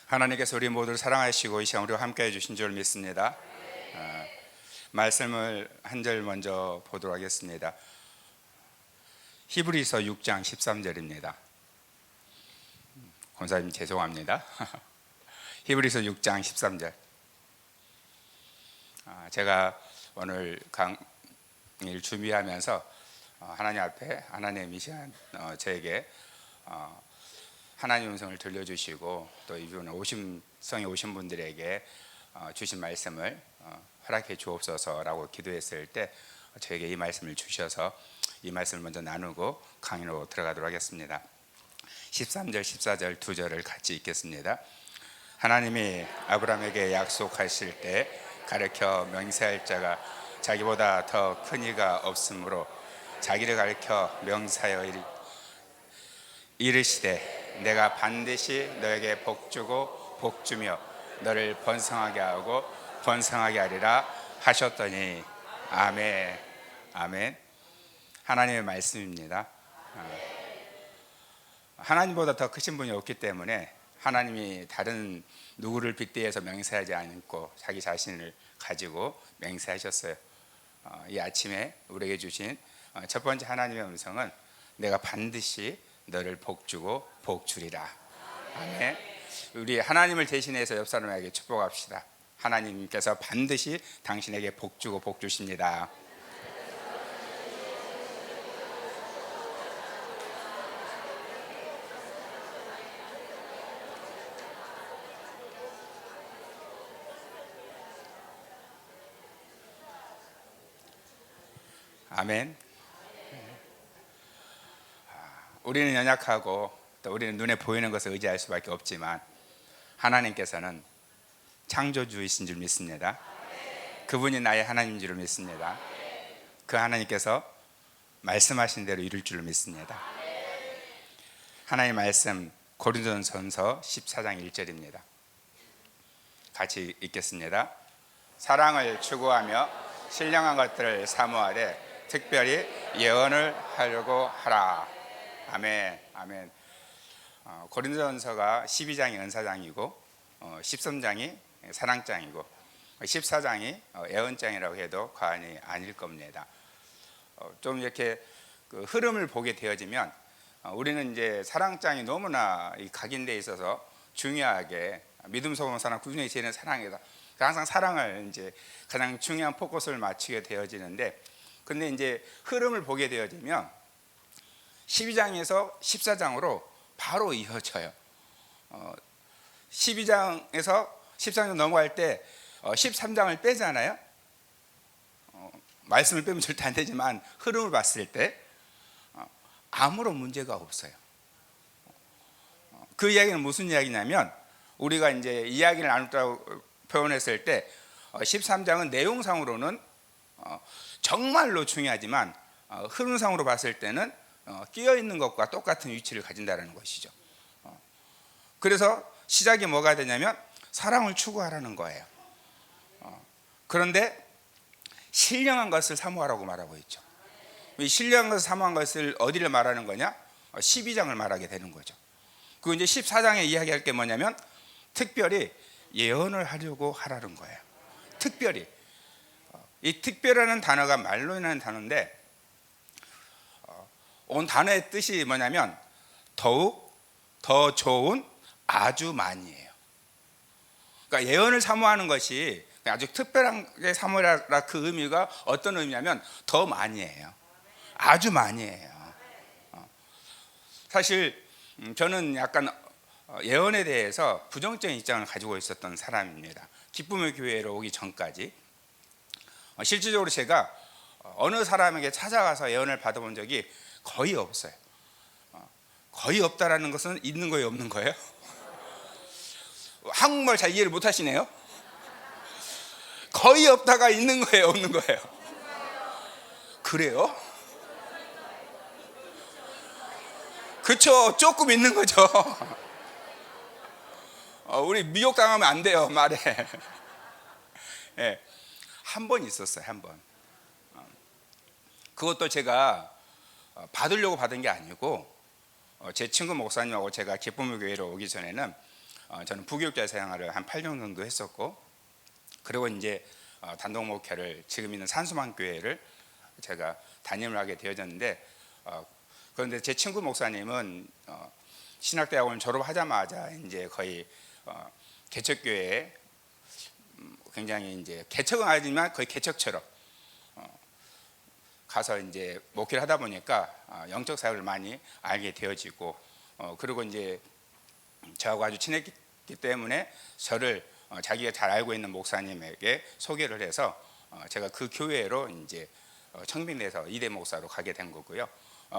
하나님께서 우리 모두를 사랑하시고 이 시간 우리와 함께 해주신 줄 믿습니다. 말씀을 한 절 먼저 보도록 하겠습니다. 히브리서 6장 13절입니다. 권사님 죄송합니다. 히브리서 6장 13절. 제가 오늘 강의를 준비하면서 하나님 앞에 하나님 이 시간 저에게 하나님 음성을 들려주시고 또 이분은 성에 오신 분들에게 주신 말씀을 허락해 주옵소서라고 기도했을 때 저에게 이 말씀을 주셔서 이 말씀을 먼저 나누고 강의로 들어가도록 하겠습니다. 13절 14절 두 절을 같이 읽겠습니다. 하나님이 아브라함에게 약속하실 때 가르쳐 명세할 자가 자기보다 더 큰 이가 없으므로 자기를 가르쳐 명사하여 이르시되 내가 반드시 너에게 복주고 복주며 너를 번성하게 하고 번성하게 하리라 하셨더니 아멘. 아멘. 하나님의 말씀입니다. 하나님보다 더 크신 분이 없기 때문에 하나님이 다른 누구를 빗대어서 맹세하지 않고 자기 자신을 가지고 맹세하셨어요. 이 아침에 우리에게 주신 첫 번째 하나님의 음성은 내가 반드시 너를 복주고 복주리라. 아멘. 우리 하나님을 대신해서 옆 사람에게 축복합시다. 하나님께서 반드시 당신에게 복주고 복주십니다. 아멘. 우리는 연약하고 또 우리는 눈에 보이는 것을 의지할 수밖에 없지만 하나님께서는 창조주이신 줄 믿습니다. 그분이 나의 하나님인 줄 믿습니다. 그 하나님께서 말씀하신 대로 이룰 줄 믿습니다. 하나님의 말씀 고린도전서 14장 1절입니다. 같이 읽겠습니다. 사랑을 추구하며 신령한 것들을 사모하되 특별히 예언을 하려고 하라. 아멘. 아멘. 고린도전서가 12장이 은사장이고 13장이 사랑장이고 14장이 예언장이라고 해도 과언이 아닐 겁니다. 좀 이렇게 그 흐름을 보게 되어지면 우리는 이제 사랑장이 너무나 각인되어 있어서 중요하게 믿음 소금 사랑 구중에 지는 사랑이다. 항상 사랑을 이제 가장 중요한 포커스를 맞추게 되어지는데, 근데 이제 흐름을 보게 되어지면 12장에서 14장으로 바로 이어져요. 12장에서 13장 넘어갈 때 13장을 빼잖아요. 말씀을 빼면 절대 안 되지만 흐름을 봤을 때 아무런 문제가 없어요. 그 이야기는 무슨 이야기냐면 우리가 이제 이야기를 나눴다고 표현했을 때 13장은 내용상으로는 정말로 중요하지만 흐름상으로 봤을 때는 끼어 있는 것과 똑같은 위치를 가진다는 것이죠. 그래서 시작이 뭐가 되냐면 사랑을 추구하라는 거예요. 그런데 신령한 것을 사모하라고 말하고 있죠. 이 신령한 것을 사모한 것을 어디를 말하는 거냐? 12장을 말하게 되는 거죠. 그리고 이제 14장에 이야기할 게 뭐냐면 특별히 예언을 하려고 하라는 거예요. 특별히. 이 특별하는 단어가 말로인하는 단어인데 온 단어의 뜻이 뭐냐면 더욱, 더 좋은, 아주 많이에요. 그러니까 예언을 사모하는 것이 아주 특별하게 사모하라, 그 의미가 어떤 의미냐면 더 많이에요. 아주 많이에요. 사실 저는 약간 예언에 대해서 부정적인 입장을 가지고 있었던 사람입니다. 기쁨의 교회로 오기 전까지. 실질적으로 제가 어느 사람에게 찾아가서 예언을 받아본 적이 거의 없어요. 거의 없다라는 것은 있는 거예요, 없는 거예요? 한국말 잘 이해를 못 하시네요. 거의 없다가 있는 거예요, 없는 거예요? 그래요? 그렇죠, 조금 있는 거죠. 우리 미혹당하면 안 돼요, 말에. 네, 한 번 있었어요, 한 번. 그것도 제가 받으려고 받은 게 아니고 제 친구 목사님하고 제가 기쁨의 교회로 오기 전에는 저는 부교육자 생활을 한 8년 정도 했었고, 그리고 이제 단독 목회를 지금 있는 산수망교회를 제가 담임을 하게 되어졌는데, 그런데 제 친구 목사님은 신학대학원 졸업하자마자 이제 거의 개척교회에 굉장히 이제 개척은 아니지만 거의 개척처럼 가서 이제 목회를 하다 보니까 영적 사역을 많이 알게 되어지고, 그리고 이제 저하고 아주 친했기 때문에 저를 자기가 잘 알고 있는 목사님에게 소개를 해서 제가 그 교회로 이제 청빙돼서 이대 목사로 가게 된 거고요.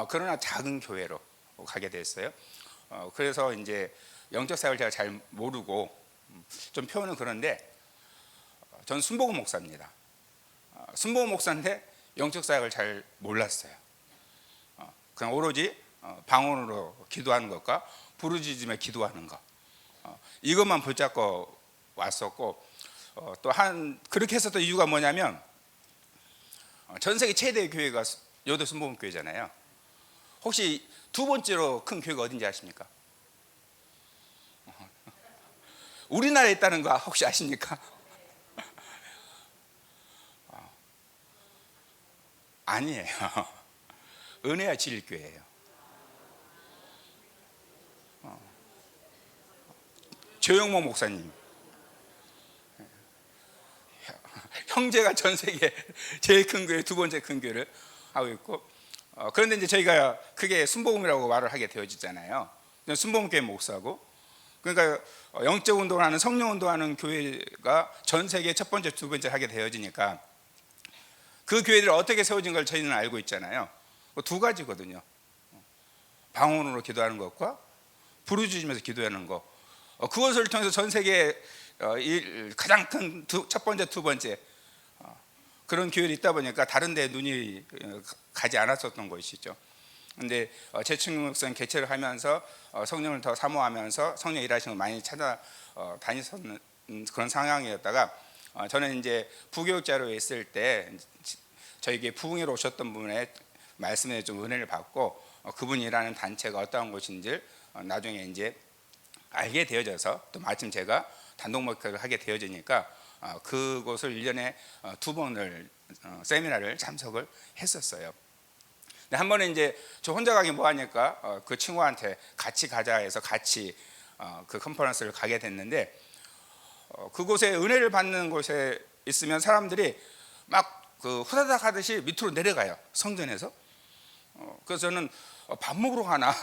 그러나 작은 교회로 가게 됐어요. 그래서 이제 영적 사역을 제가 잘 모르고 좀 표현은 그런데, 전 순복음 목사입니다. 순복음 목사인데 영적 사역을 잘 몰랐어요. 그냥 오로지 방언으로 기도하는 것과 부르짖으며 기도하는 것, 이것만 붙잡고 왔었고, 또 그렇게 했었던 이유가 뭐냐면, 전 세계 최대의 교회가 여도 순복음 교회잖아요. 혹시 두 번째로 큰 교회가 어딘지 아십니까? 우리나라에 있다는 거 혹시 아십니까? 아니에요. 은혜와 진리교회예요. 조영모 목사님, 형제가 전 세계 제일 큰 교회, 두 번째 큰 교회를 하고 있고, 그런데 이제 저희가 그게 순복음이라고 말을 하게 되어지잖아요. 순복음교회 목사고, 그러니까 영적 운동하는, 성령 운동하는 교회가 전 세계 첫 번째, 두 번째 하게 되어지니까 그 교회들이 어떻게 세워진 걸 저희는 알고 있잖아요. 두 가지거든요. 방언으로 기도하는 것과 부르짖으면서 기도하는 것. 그것을 통해서 전 세계 가장 큰 첫 번째, 두 번째 그런 교회들이 있다 보니까 다른 데 눈이 가지 않았었던 것이죠. 근데 제 친구 목사님 개최를 하면서 성령을 더 사모하면서 성령 일하시는 걸 많이 다녔었는 그런 상황이었다가, 저는 이제 부교육자로 있을 때 저에게 부흥회로 오셨던 분의 말씀에 좀 은혜를 받고, 그분이 일하는 단체가 어떠한 곳인지 나중에 이제 알게 되어져서, 또 마침 제가 단독 목회를 하게 되어지니까 그곳을 1년에 두 번을 세미나를 참석을 했었어요. 근데 한 번에 이제 저 혼자 가기 뭐하니까 그 친구한테 같이 가자 해서 같이 그 컨퍼런스를 가게 됐는데, 그곳에 은혜를 받는 곳에 있으면 사람들이 막 그 후다닥 하듯이 밑으로 내려가요, 성전에서. 그래서 저는 밥 먹으러 가나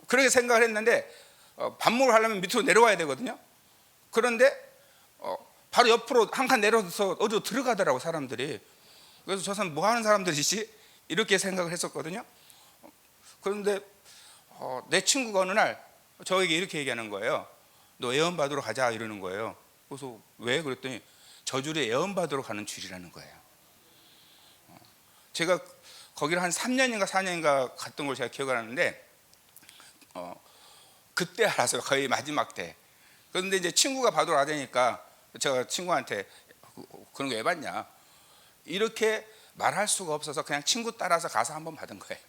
그렇게 생각을 했는데, 밥 먹으러 가려면 밑으로 내려와야 되거든요. 그런데 바로 옆으로 한 칸 내려서 어디로 들어가더라고, 사람들이. 그래서 저 사람 뭐 하는 사람들이지? 이렇게 생각을 했었거든요. 그런데 내 친구가 어느 날 저에게 이렇게 얘기하는 거예요. 너 예언 받으러 가자, 이러는 거예요. 그래서 왜? 그랬더니 저주리 예언 받으러 가는 줄이라는 거예요. 제가 거기를 한 3년인가 4년인가 갔던 걸 제가 기억을 하는데, 그때 알았어요, 거의 마지막 때. 그런데 이제 친구가 받으러 가자니까 제가 친구한테 그런 거 왜 받냐, 이렇게 말할 수가 없어서 그냥 친구 따라서 가서 한번 받은 거예요.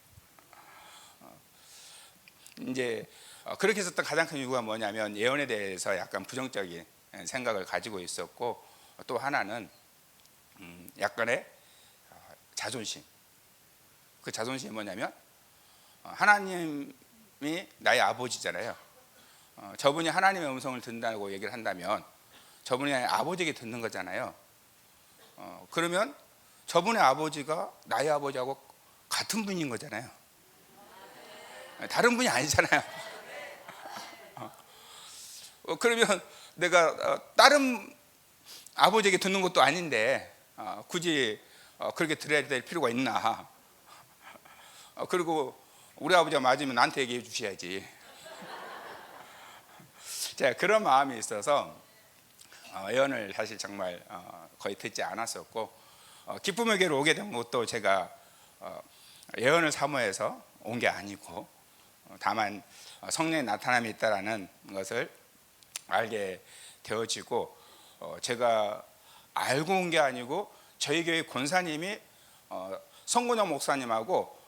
이제 그렇게 했었던 가장 큰 이유가 뭐냐면, 예언에 대해서 약간 부정적인 생각을 가지고 있었고, 또 하나는 약간의 자존심. 그 자존심이 뭐냐면, 하나님이 나의 아버지잖아요. 저분이 하나님의 음성을 듣는다고 얘기를 한다면 저분이 아버지에게 듣는 거잖아요. 그러면 저분의 아버지가 나의 아버지하고 같은 분인 거잖아요. 다른 분이 아니잖아요. 그러면 내가 다른 아버지에게 듣는 것도 아닌데 굳이 그렇게 들어야 될 필요가 있나? 그리고 우리 아버지가 맞으면 나한테 얘기해 주셔야지. 제가 그런 마음이 있어서 예언을 사실 정말 거의 듣지 않았었고, 기쁨의 교회로 오게 된 것도 제가 예언을 사모해서 온 게 아니고, 다만 성령의 나타남이 있다라는 것을 알게 되어지고, 제가 알고 온 게 아니고 저희 교회 권사님이 성곤영 목사님하고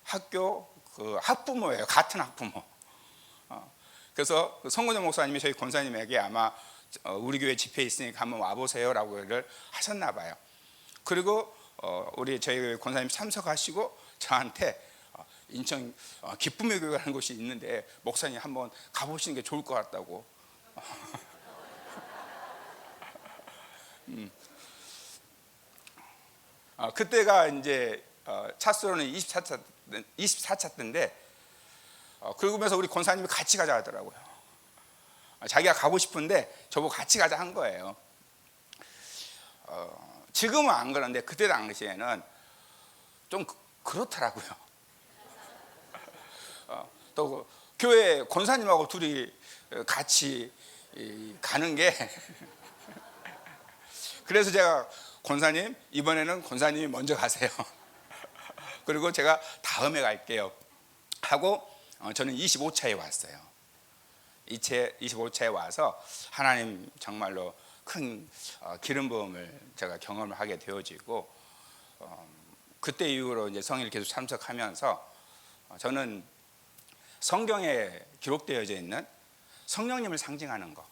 학교 그 학부모예요. 같은 학부모. 그래서 성근영 목사님이 저희 권사님에게 아마 우리 교회 집회 있으니까 한번 와보세요라고 를 하셨나 봐요. 그리고 우리 저희 권사님 참석하시고 저한테 인천 기쁨의 교회라는 곳이 있는데 목사님 한번 가보시는 게 좋을 것 같다고. 그때가 이제 차수로는 24차 때인데 그러면서 우리 권사님이 같이 가자 하더라고요. 자기가 가고 싶은데 저보고 같이 가자 한 거예요. 지금은 안 그런데 그때 당시에는 좀 그렇더라고요. 또 교회 권사님하고 둘이 같이 가는 게 그래서 제가 권사님 이번에는 권사님이 먼저 가세요. 그리고 제가 다음에 갈게요 하고 저는 25차에 왔어요. 25차에 와서 하나님 정말로 큰 기름 부음을 제가 경험을 하게 되어지고 그때 이후로 이제 성일 계속 참석하면서 저는 성경에 기록되어져 있는 성령님을 상징하는 것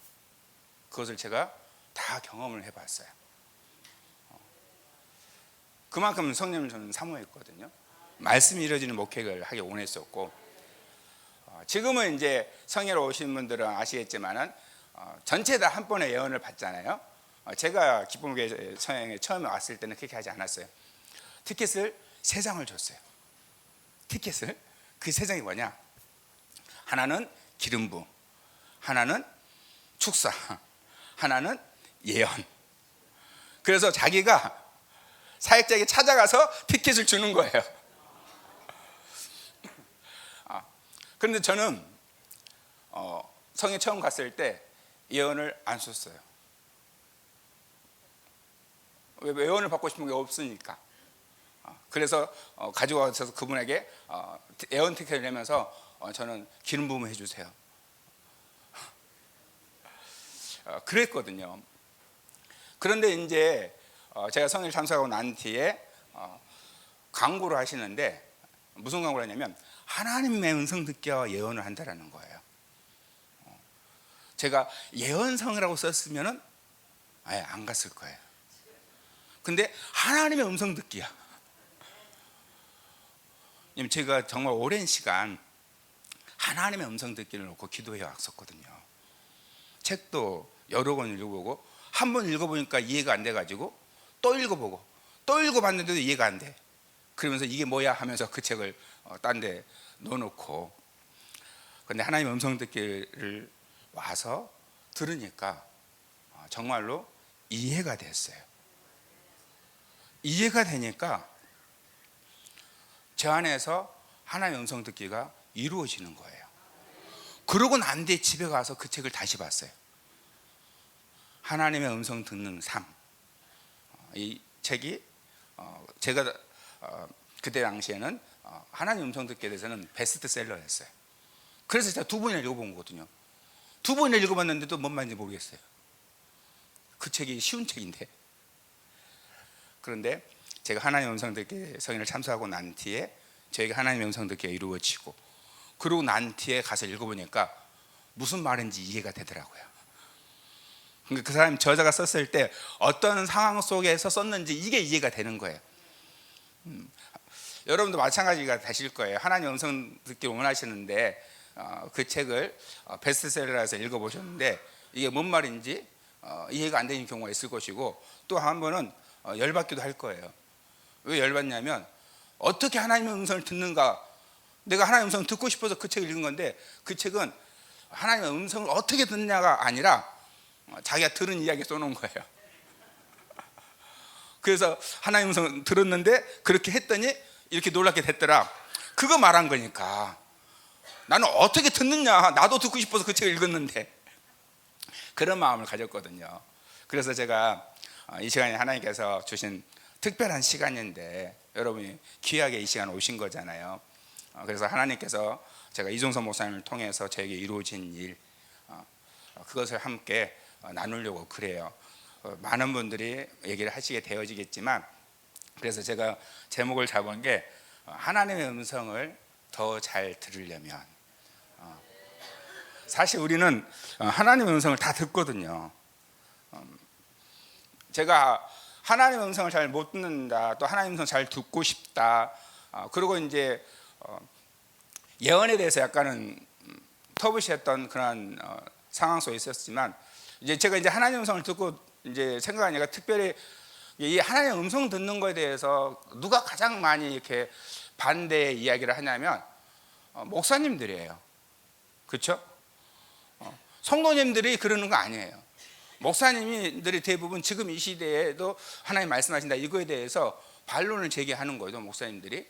그것을 제가 다 경험을 해봤어요. 그만큼 성령님을 저는 사모했거든요. 말씀이 이루어지는 목회를 하기 원했었고 지금은 이제 성회에 오신 분들은 아시겠지만은 전체 다 한 번에 예언을 받잖아요. 제가 기쁨교회 성회에 처음에 왔을 때는 그렇게 하지 않았어요. 티켓을 3장을 줬어요. 티켓을 그 3장이 뭐냐? 하나는 기름 부음, 하나는 축사, 하나는 예언. 그래서 자기가 사역자에게 찾아가서 티켓을 주는 거예요. 그런데 저는 성에 처음 갔을 때 예언을 안 썼어요. 왜 예언을 받고 싶은 게 없으니까. 그래서 가지고 와서 그분에게 예언 티켓을 내면서 저는 기름 부음을 해주세요. 그랬거든요. 그런데 이제 제가 성일 참석하고 난 뒤에 광고를 하시는데 무슨 광고를 하냐면 하나님의 음성 듣기와 예언을 한다라는 거예요. 제가 예언성이라고 썼으면은 아예 안 갔을 거예요. 근데 하나님의 음성 듣기야. 제가 정말 오랜 시간 하나님의 음성 듣기를 놓고 기도해 왔었거든요. 책도 여러 권 읽어보고 한 번 읽어보니까 이해가 안 돼가지고 또 읽어보고 또 읽어봤는데도 이해가 안 돼. 그러면서 이게 뭐야 하면서 그 책을 딴 데 넣어놓고 근데 하나님의 음성 듣기를 와서 들으니까 정말로 이해가 됐어요. 이해가 되니까 제 안에서 하나님의 음성 듣기가 이루어지는 거예요. 그러고 난 뒤에 집에 가서 그 책을 다시 봤어요. 하나님의 음성 듣는 삶. 이 책이 제가 그때 당시에는 하나님 음성 듣기에 대해서는 베스트셀러였어요. 그래서 제가 2번이나 읽어본 거거든요. 2번이나 읽어봤는데도 뭔 말인지 모르겠어요. 그 책이 쉬운 책인데. 그런데 제가 하나님 음성 듣기 성인을 참석하고 난 뒤에 저에게 하나님의 음성 듣기가 이루어지고 그러고 난 뒤에 가서 읽어보니까 무슨 말인지 이해가 되더라고요. 그러니까 그 사람이 저자가 썼을 때 어떤 상황 속에서 썼는지 이게 이해가 되는 거예요. 여러분도 마찬가지가 되실 거예요. 하나님 음성 듣기 원하시는데 그 책을 베스트셀러라서 읽어보셨는데 이게 뭔 말인지 이해가 안 되는 경우가 있을 것이고 또 한 번은 열받기도 할 거예요. 왜 열받냐면 어떻게 하나님의 음성을 듣는가. 내가 하나님의 음성을 듣고 싶어서 그 책을 읽은 건데 그 책은 하나님의 음성을 어떻게 듣느냐가 아니라 자기가 들은 이야기 써놓은 거예요. 그래서 하나님의 음성을 들었는데 그렇게 했더니 이렇게 놀랍게 됐더라. 그거 말한 거니까 나는 어떻게 듣느냐. 나도 듣고 싶어서 그 책을 읽었는데 그런 마음을 가졌거든요. 그래서 제가 이 시간에 하나님께서 주신 특별한 시간인데 여러분이 귀하게 이 시간 오신 거잖아요. 그래서 하나님께서 제가 이종선 목사님을 통해서 저에게 이루어진 일 그것을 함께 나누려고 그래요. 많은 분들이 얘기를 하시게 되어지겠지만 그래서 제가 제목을 잡은 게 하나님의 음성을 더 잘 들으려면 사실 우리는 하나님의 음성을 다 듣거든요. 제가 하나님의 음성을 잘 못 듣는다, 또 하나님의 음성 잘 듣고 싶다, 그리고 이제 예언에 대해서 약간은 터부시했던 그런 상황 속에 있었지만, 이제 제가 이제 하나님의 음성을 듣고 이제 생각하니까 특별히 이 하나님의 음성 듣는 것에 대해서 누가 가장 많이 이렇게 반대 이야기를 하냐면 목사님들이에요. 그렇죠? 성도님들이 그러는 거 아니에요. 목사님들이 대부분 지금 이 시대에도 하나님 말씀하신다 이거에 대해서 반론을 제기하는 거죠, 목사님들이.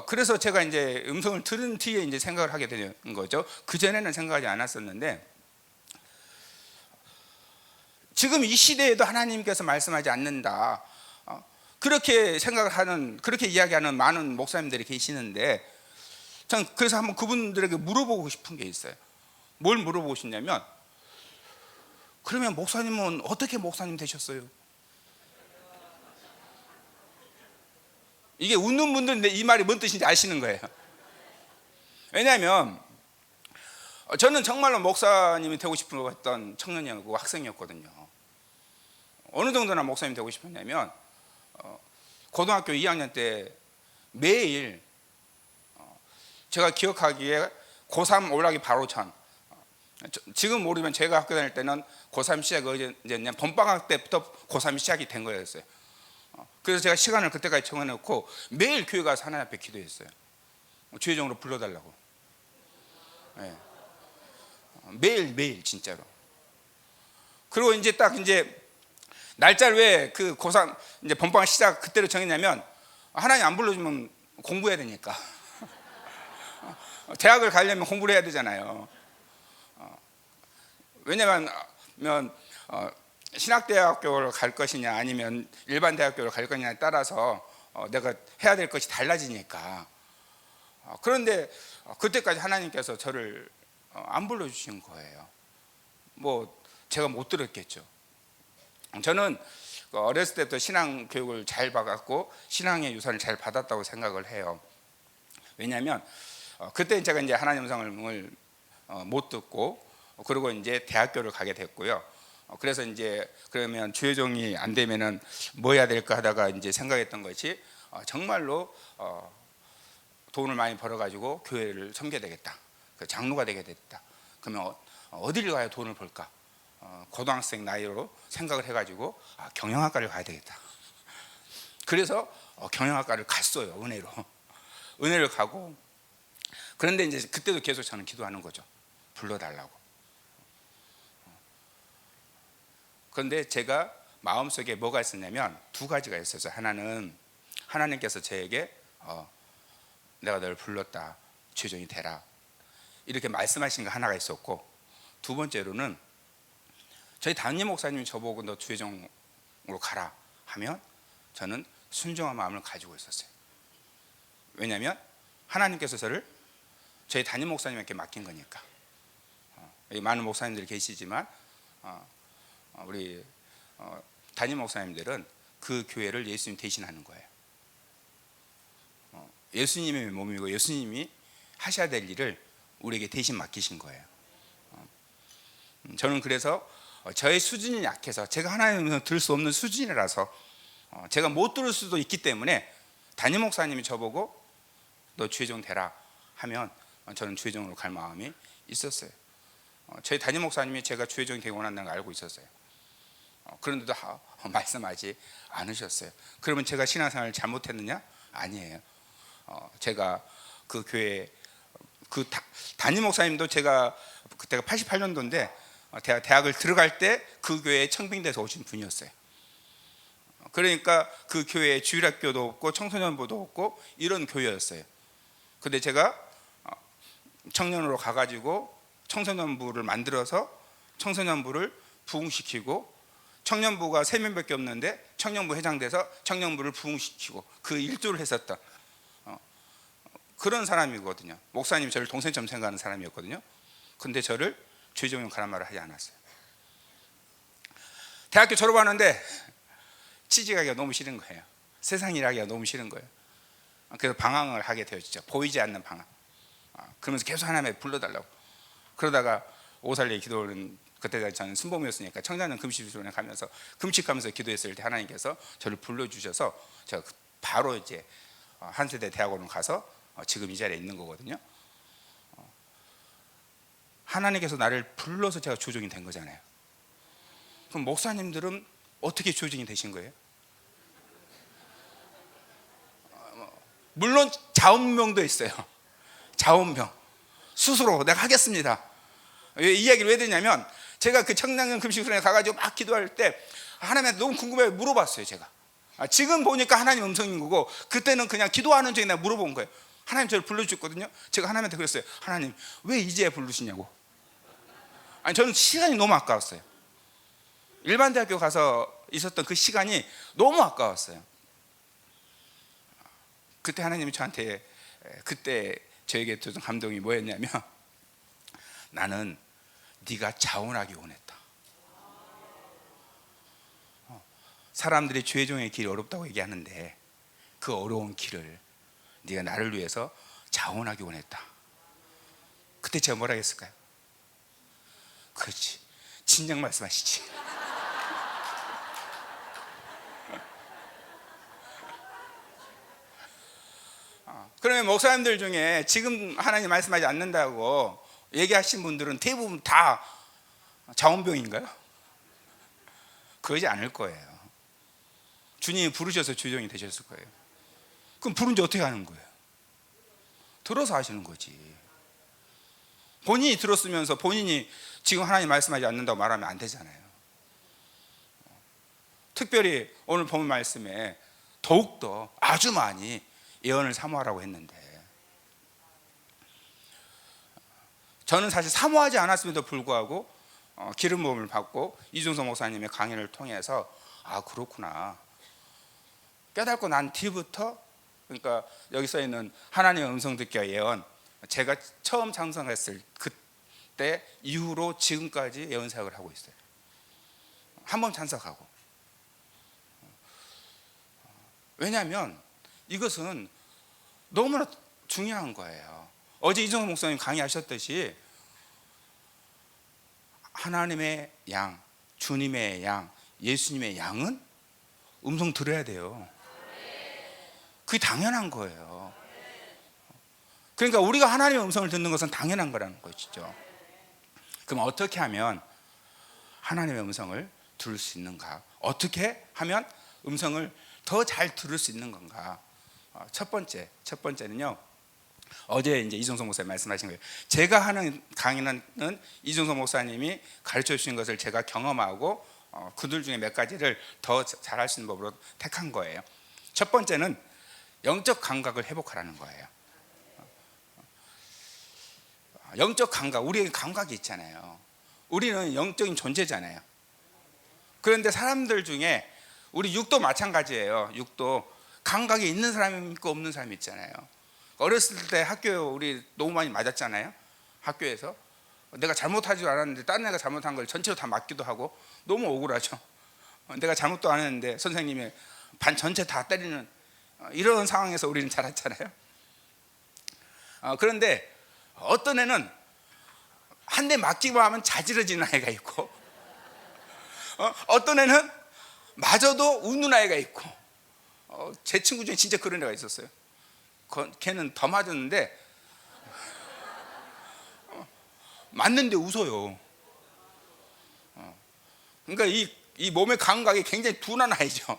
그래서 제가 이제 음성을 들은 뒤에 이제 생각을 하게 되는 거죠. 그 전에는 생각하지 않았었는데, 지금 이 시대에도 하나님께서 말씀하지 않는다, 그렇게 생각을 하는, 그렇게 이야기하는 많은 목사님들이 계시는데, 전 그래서 한번 그분들에게 물어보고 싶은 게 있어요. 뭘 물어보고 싶냐면, 그러면 목사님은 어떻게 목사님 되셨어요? 이게 웃는 분들인데 이 말이 뭔 뜻인지 아시는 거예요. 왜냐하면 저는 정말로 목사님이 되고 싶은 했던 청년이었고 학생이었거든요. 어느 정도나 목사님 되고 싶었냐면 고등학교 2학년 때 매일 제가 기억하기에 고3 올라기 바로 전, 지금 모르면 제가 학교 다닐 때는 고3 시작이 언제였냐, 봄방학 때부터 고3이 시작이 된 거였어요. 그래서 제가 시간을 그때까지 정해놓고 매일 교회 가서 하나님 앞에 기도했어요. 주의종으로 불러달라고. 네. 매일 진짜로. 그리고 이제 딱 이제 날짜를 왜 그 고3 이제 봄방학 시작 그때로 정했냐면, 하나님 안 불러주면 공부해야 되니까. 대학을 가려면 공부를 해야 되잖아요. 왜냐면 신학대학교를 갈 것이냐 아니면 일반 대학교를 갈 것이냐에 따라서 내가 해야 될 것이 달라지니까. 그런데 그때까지 하나님께서 저를 안 불러주신 거예요. 뭐 제가 못 들었겠죠. 저는 어렸을 때부터 신앙 교육을 잘 받았고 신앙의 유산을 잘 받았다고 생각을 해요. 왜냐하면 그때 제가 이제 하나님 음성을 못 듣고, 그리고 이제 대학교를 가게 됐고요. 그래서 이제 그러면 주의종이 안 되면은 뭐 해야 될까 하다가 이제 생각했던 것이 정말로 돈을 많이 벌어가지고 교회를 섬겨야 되겠다. 장로가 되게 됐다. 그러면 어디를 가야 돈을 벌까? 고등학생 나이로 생각을 해가지고 경영학과를 가야 되겠다. 그래서 경영학과를 갔어요. 은혜를 가고. 그런데 이제 그때도 계속 저는 기도하는 거죠. 불러달라고. 그런데 제가 마음속에 뭐가 있었냐면 두 가지가 있었어요. 하나는 하나님께서 저에게 내가 너를 불렀다, 주의종이 되라, 이렇게 말씀하신 거 하나가 있었고, 두 번째로는 저희 담임 목사님이 저보고 너 주의종으로 가라 하면 저는 순종한 마음을 가지고 있었어요. 왜냐하면 하나님께서 저를 저희 담임 목사님에게 맡긴 거니까. 많은 목사님들이 계시지만 우리 담임 목사님들은 그 교회를 예수님 대신하는 거예요. 예수님의 몸이고 예수님이 하셔야 될 일을 우리에게 대신 맡기신 거예요. 저는 그래서 저의 수준이 약해서, 제가 하나님을 들을 수 없는 수준이라서, 제가 못 들을 수도 있기 때문에 담임 목사님이 저보고 너 주의종 되라 하면 저는 주의종으로 갈 마음이 있었어요. 저희 담임 목사님이 제가 주의종이 되고 원한다는 걸 알고 있었어요. 그런데도 말씀하지 않으셨어요. 그러면 제가 신앙생활을 잘못했느냐? 아니에요. 제가 그 교회 그 담임 목사님도 제가 그때가 88년도인데 대학을 들어갈 때 그 교회에 청빙돼서 오신 분이었어요. 그러니까 그 교회에 주일학교도 없고 청소년부도 없고 이런 교회였어요. 근데 제가 청년으로 가가지고 청소년부를 만들어서 청소년부를 부흥시키고, 청년부가 3명밖에 없는데 청년부 회장 돼서 청년부를 부흥시키고 그 일조를 했었던 그런 사람이거든요. 목사님이 저를 동생처럼 생각하는 사람이었거든요. 근데 저를 주의종으로 가란 말을 하지 않았어요. 대학교 졸업하는데 취직하기가 너무 싫은 거예요. 세상 일하기가 너무 싫은 거예요. 그래서 방황을 하게 되었죠. 보이지 않는 방황. 그러면서 계속 하나님의 불러달라고. 그러다가 오살리 기도는 그때 저는 순복음이었으니까 청자년 금식수련회 가면서 금식하면서 기도했을 때 하나님께서 저를 불러주셔서 제가 바로 이제 한세대 대학원을 가서 지금 이 자리에 있는 거거든요. 하나님께서 나를 불러서 제가 조정이 된 거잖아요. 그럼 목사님들은 어떻게 조정이 되신 거예요? 물론 자운명도 있어요. 자운명. 스스로 내가 하겠습니다. 이 이야기를 왜 드냐면 제가 그 청량년 금식수련회 가가지고 막 기도할 때 하나님한테 너무 궁금해 물어봤어요. 제가 지금 보니까 하나님 음성인 거고 그때는 그냥 기도하는 중에 내가 물어본 거예요. 하나님 저를 불러주셨거든요. 제가 하나님한테 그랬어요. 하나님 왜 이제야 부르시냐고. 아니 저는 시간이 너무 아까웠어요. 일반 대학교 가서 있었던 그 시간이 너무 아까웠어요. 그때 하나님이 저한테 그때 저에게 줬던 감동이 뭐였냐면 나는 네가 자원하기 원했다. 사람들이 죄종의 길이 어렵다고 얘기하는데 그 어려운 길을 네가 나를 위해서 자원하기 원했다. 그때 제가 뭐라 했을까요? 그렇지, 진작 말씀하시지. 그러면 목사님들 중에 지금 하나님 말씀하지 않는다고 얘기하신 분들은 대부분 다 자원병인가요? 그러지 않을 거예요. 주님이 부르셔서 주종이 되셨을 거예요. 그럼 부른지 어떻게 하는 거예요? 들어서 하시는 거지. 본인이 들었으면서 본인이 지금 하나님 말씀하지 않는다고 말하면 안 되잖아요. 특별히 오늘 본 말씀에 더욱더 아주 많이 예언을 사모하라고 했는데 저는 사실 사모하지 않았음에도 불구하고 기름 부음을 받고 이중성 목사님의 강연을 통해서 아 그렇구나 깨닫고 난 뒤부터 그러니까 여기 써 있는 하나님의 음성 듣기와 예언 제가 처음 창성했을 그때 이후로 지금까지 예언 사역을 하고 있어요. 한 번 참석하고. 왜냐하면 이것은 너무나 중요한 거예요. 어제 이종호 목사님 강의하셨듯이 하나님의 양, 주님의 양, 예수님의 양은 음성 들어야 돼요. 그게 당연한 거예요. 그러니까 우리가 하나님의 음성을 듣는 것은 당연한 거라는 것이죠. 그럼 어떻게 하면 하나님의 음성을 들을 수 있는가? 어떻게 하면 음성을 더 잘 들을 수 있는 건가? 첫 번째는요. 어제 이제 이종석 목사님 말씀하신 거예요. 제가 하는 강의는 이종석 목사님이 가르쳐 주신 것을 제가 경험하고 그들 중에 몇 가지를 더 잘할 수 있는 법으로 택한 거예요. 첫 번째는 영적 감각을 회복하라는 거예요. 영적 감각, 우리에게 감각이 있잖아요. 우리는 영적인 존재잖아요. 그런데 사람들 중에 우리 육도 마찬가지예요. 육도 감각이 있는 사람이 있고 없는 사람이 있잖아요. 어렸을 때 학교에 우리 너무 많이 맞았잖아요. 학교에서 내가 잘못하지 않았는데 다른 애가 잘못한 걸 전체로 다 맞기도 하고 너무 억울하죠. 내가 잘못도 안 했는데 선생님이 반 전체 다 때리는 이런 상황에서 우리는 자랐잖아요. 그런데 어떤 애는 한 대 맞기만 하면 자지러지는 아이가 있고 어떤 애는 맞아도 웃는 아이가 있고 제 친구 중에 진짜 그런 애가 있었어요. 걔는 더 맞았는데 맞는데 웃어요. 그러니까 이 몸의 감각이 굉장히 둔한 아이죠.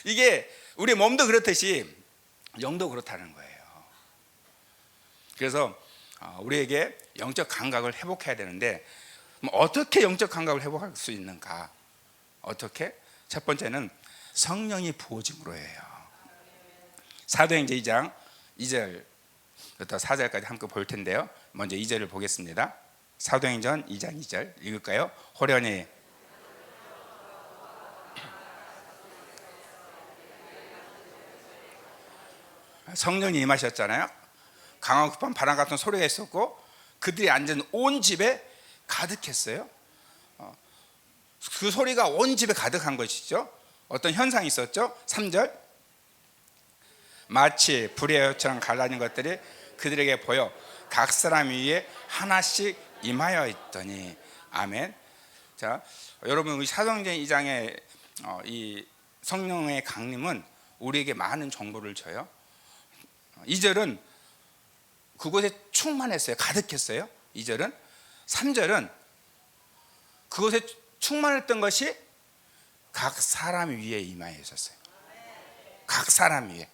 이게 우리 몸도 그렇듯이 영도 그렇다는 거예요. 그래서 우리에게 영적 감각을 회복해야 되는데 어떻게 영적 감각을 회복할 수 있는가? 어떻게? 첫 번째는 성령이 부어짐으로 해요. 사도행전 2장 2절부터 4절까지 함께 볼 텐데요. 먼저 2절을 보겠습니다. 사도행전 2장 2절 읽을까요? 호련히 성령이 임하셨잖아요. 강하고 급한 바람 같은 소리가 있었고 그들이 앉은 온 집에 가득했어요. 그 소리가 온 집에 가득한 것이죠. 어떤 현상이 있었죠. 3절 마치 불의 여처럼 갈라진 것들이 그들에게 보여 각 사람 위에 하나씩 임하여 있더니. 아멘. 자, 여러분, 우리 사도행전 2장의 이 성령의 강림은 우리에게 많은 정보를 줘요. 2절은 그곳에 충만했어요. 가득했어요. 2절은. 3절은 그곳에 충만했던 것이 각 사람 위에 임하여 있었어요. 각 사람 위에.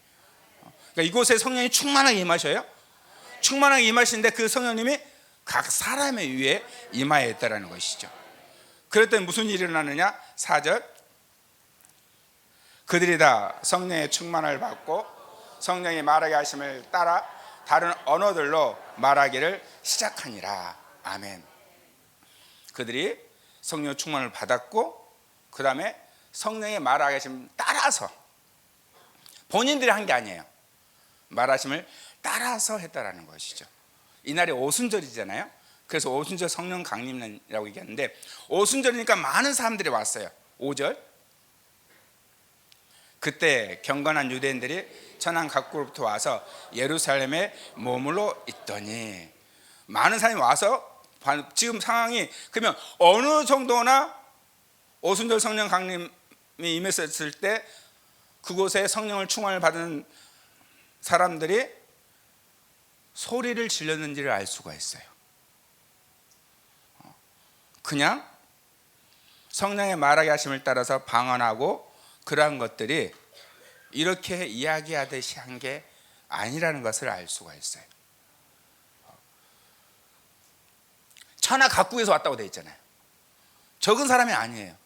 그러니까 이곳에 성령이 충만하게 임하셔요. 충만하게 임하시는데 그 성령님이 각 사람의 위에 임하여 있다는 것이죠. 그랬더니 무슨 일이 일어나느냐? 4절, 그들이 다 성령의 충만을 받고 성령이 말하게 하심을 따라 다른 언어들로 말하기를 시작하니라. 아멘. 그들이 성령 충만을 받았고 그 다음에 성령의 말하게 하심을 따라서, 본인들이 한 게 아니에요. 말하심을 따라서 했다라는 것이죠. 이날이 오순절이잖아요. 그래서 오순절 성령 강림이라고 얘기하는데, 오순절이니까 많은 사람들이 왔어요. 5절, 그때 경건한 유대인들이 천한 각국으로부터 와서 예루살렘에 머물러 있더니. 많은 사람이 와서, 지금 상황이 그러면 어느 정도나 오순절 성령 강림이 임했을 때 그곳에 성령을 충만을 받은 사람들이 소리를 질렀는지를 알 수가 있어요. 그냥 성령의 말하게 하심을 따라서 방언하고 그러한 것들이 이렇게 이야기하듯이 한 게 아니라는 것을 알 수가 있어요. 천하 각국에서 왔다고 되어 있잖아요. 적은 사람이 아니에요.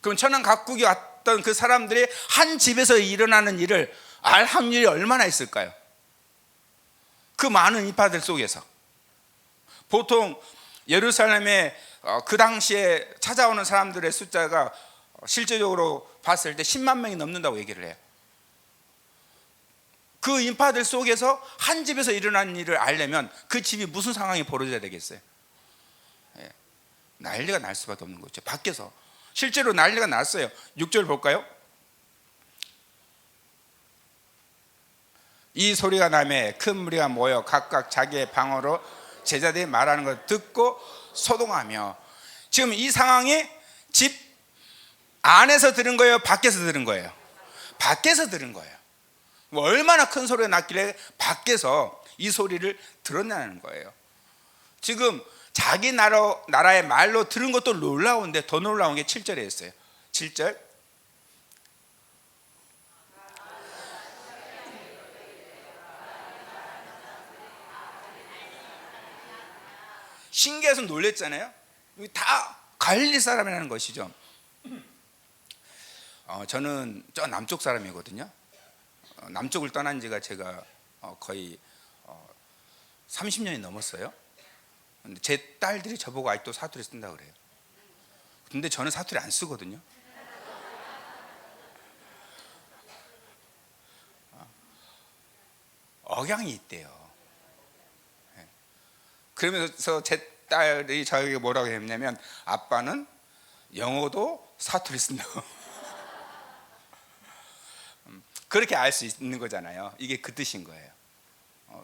그럼 천하 각국이 왔던 그 사람들이 한 집에서 일어나는 일을 알 확률이 얼마나 있을까요? 그 많은 인파들 속에서 보통 예루살렘에 그 당시에 찾아오는 사람들의 숫자가 실제적으로 봤을 때 10만 명이 넘는다고 얘기를 해요. 그 인파들 속에서 한 집에서 일어나는 일을 알려면 그 집이 무슨 상황이 벌어져야 되겠어요? 난리가 날 수밖에 없는 거죠. 밖에서 실제로 난리가 났어요. 6절 볼까요? 이 소리가 나매 큰 무리가 모여 각각 자기의 방언으로 제자들이 말하는 걸 듣고 소동하며. 지금 이 상황이 집 안에서 들은 거예요? 밖에서 들은 거예요? 밖에서 들은 거예요. 얼마나 큰 소리가 났길래 밖에서 이 소리를 들었냐는 거예요. 지금 자기 나라의 말로 들은 것도 놀라운데 더 놀라운 게 7절에 있어요. 7절, 신기해서 놀랬잖아요. 다 갈릴리 사람이라는 것이죠. 저는 저 남쪽 사람이거든요. 남쪽을 떠난 지가 제가 거의 30년이 넘었어요. 근데 제 딸들이 저보고 아직도 사투리 쓴다 그래요. 근데 저는 사투리 안 쓰거든요. 억양이 있대요. 그러면서 제 딸이 저에게 뭐라고 했냐면, 아빠는 영어도 사투리 쓴다고. 그렇게 알 수 있는 거잖아요. 이게 그 뜻인 거예요.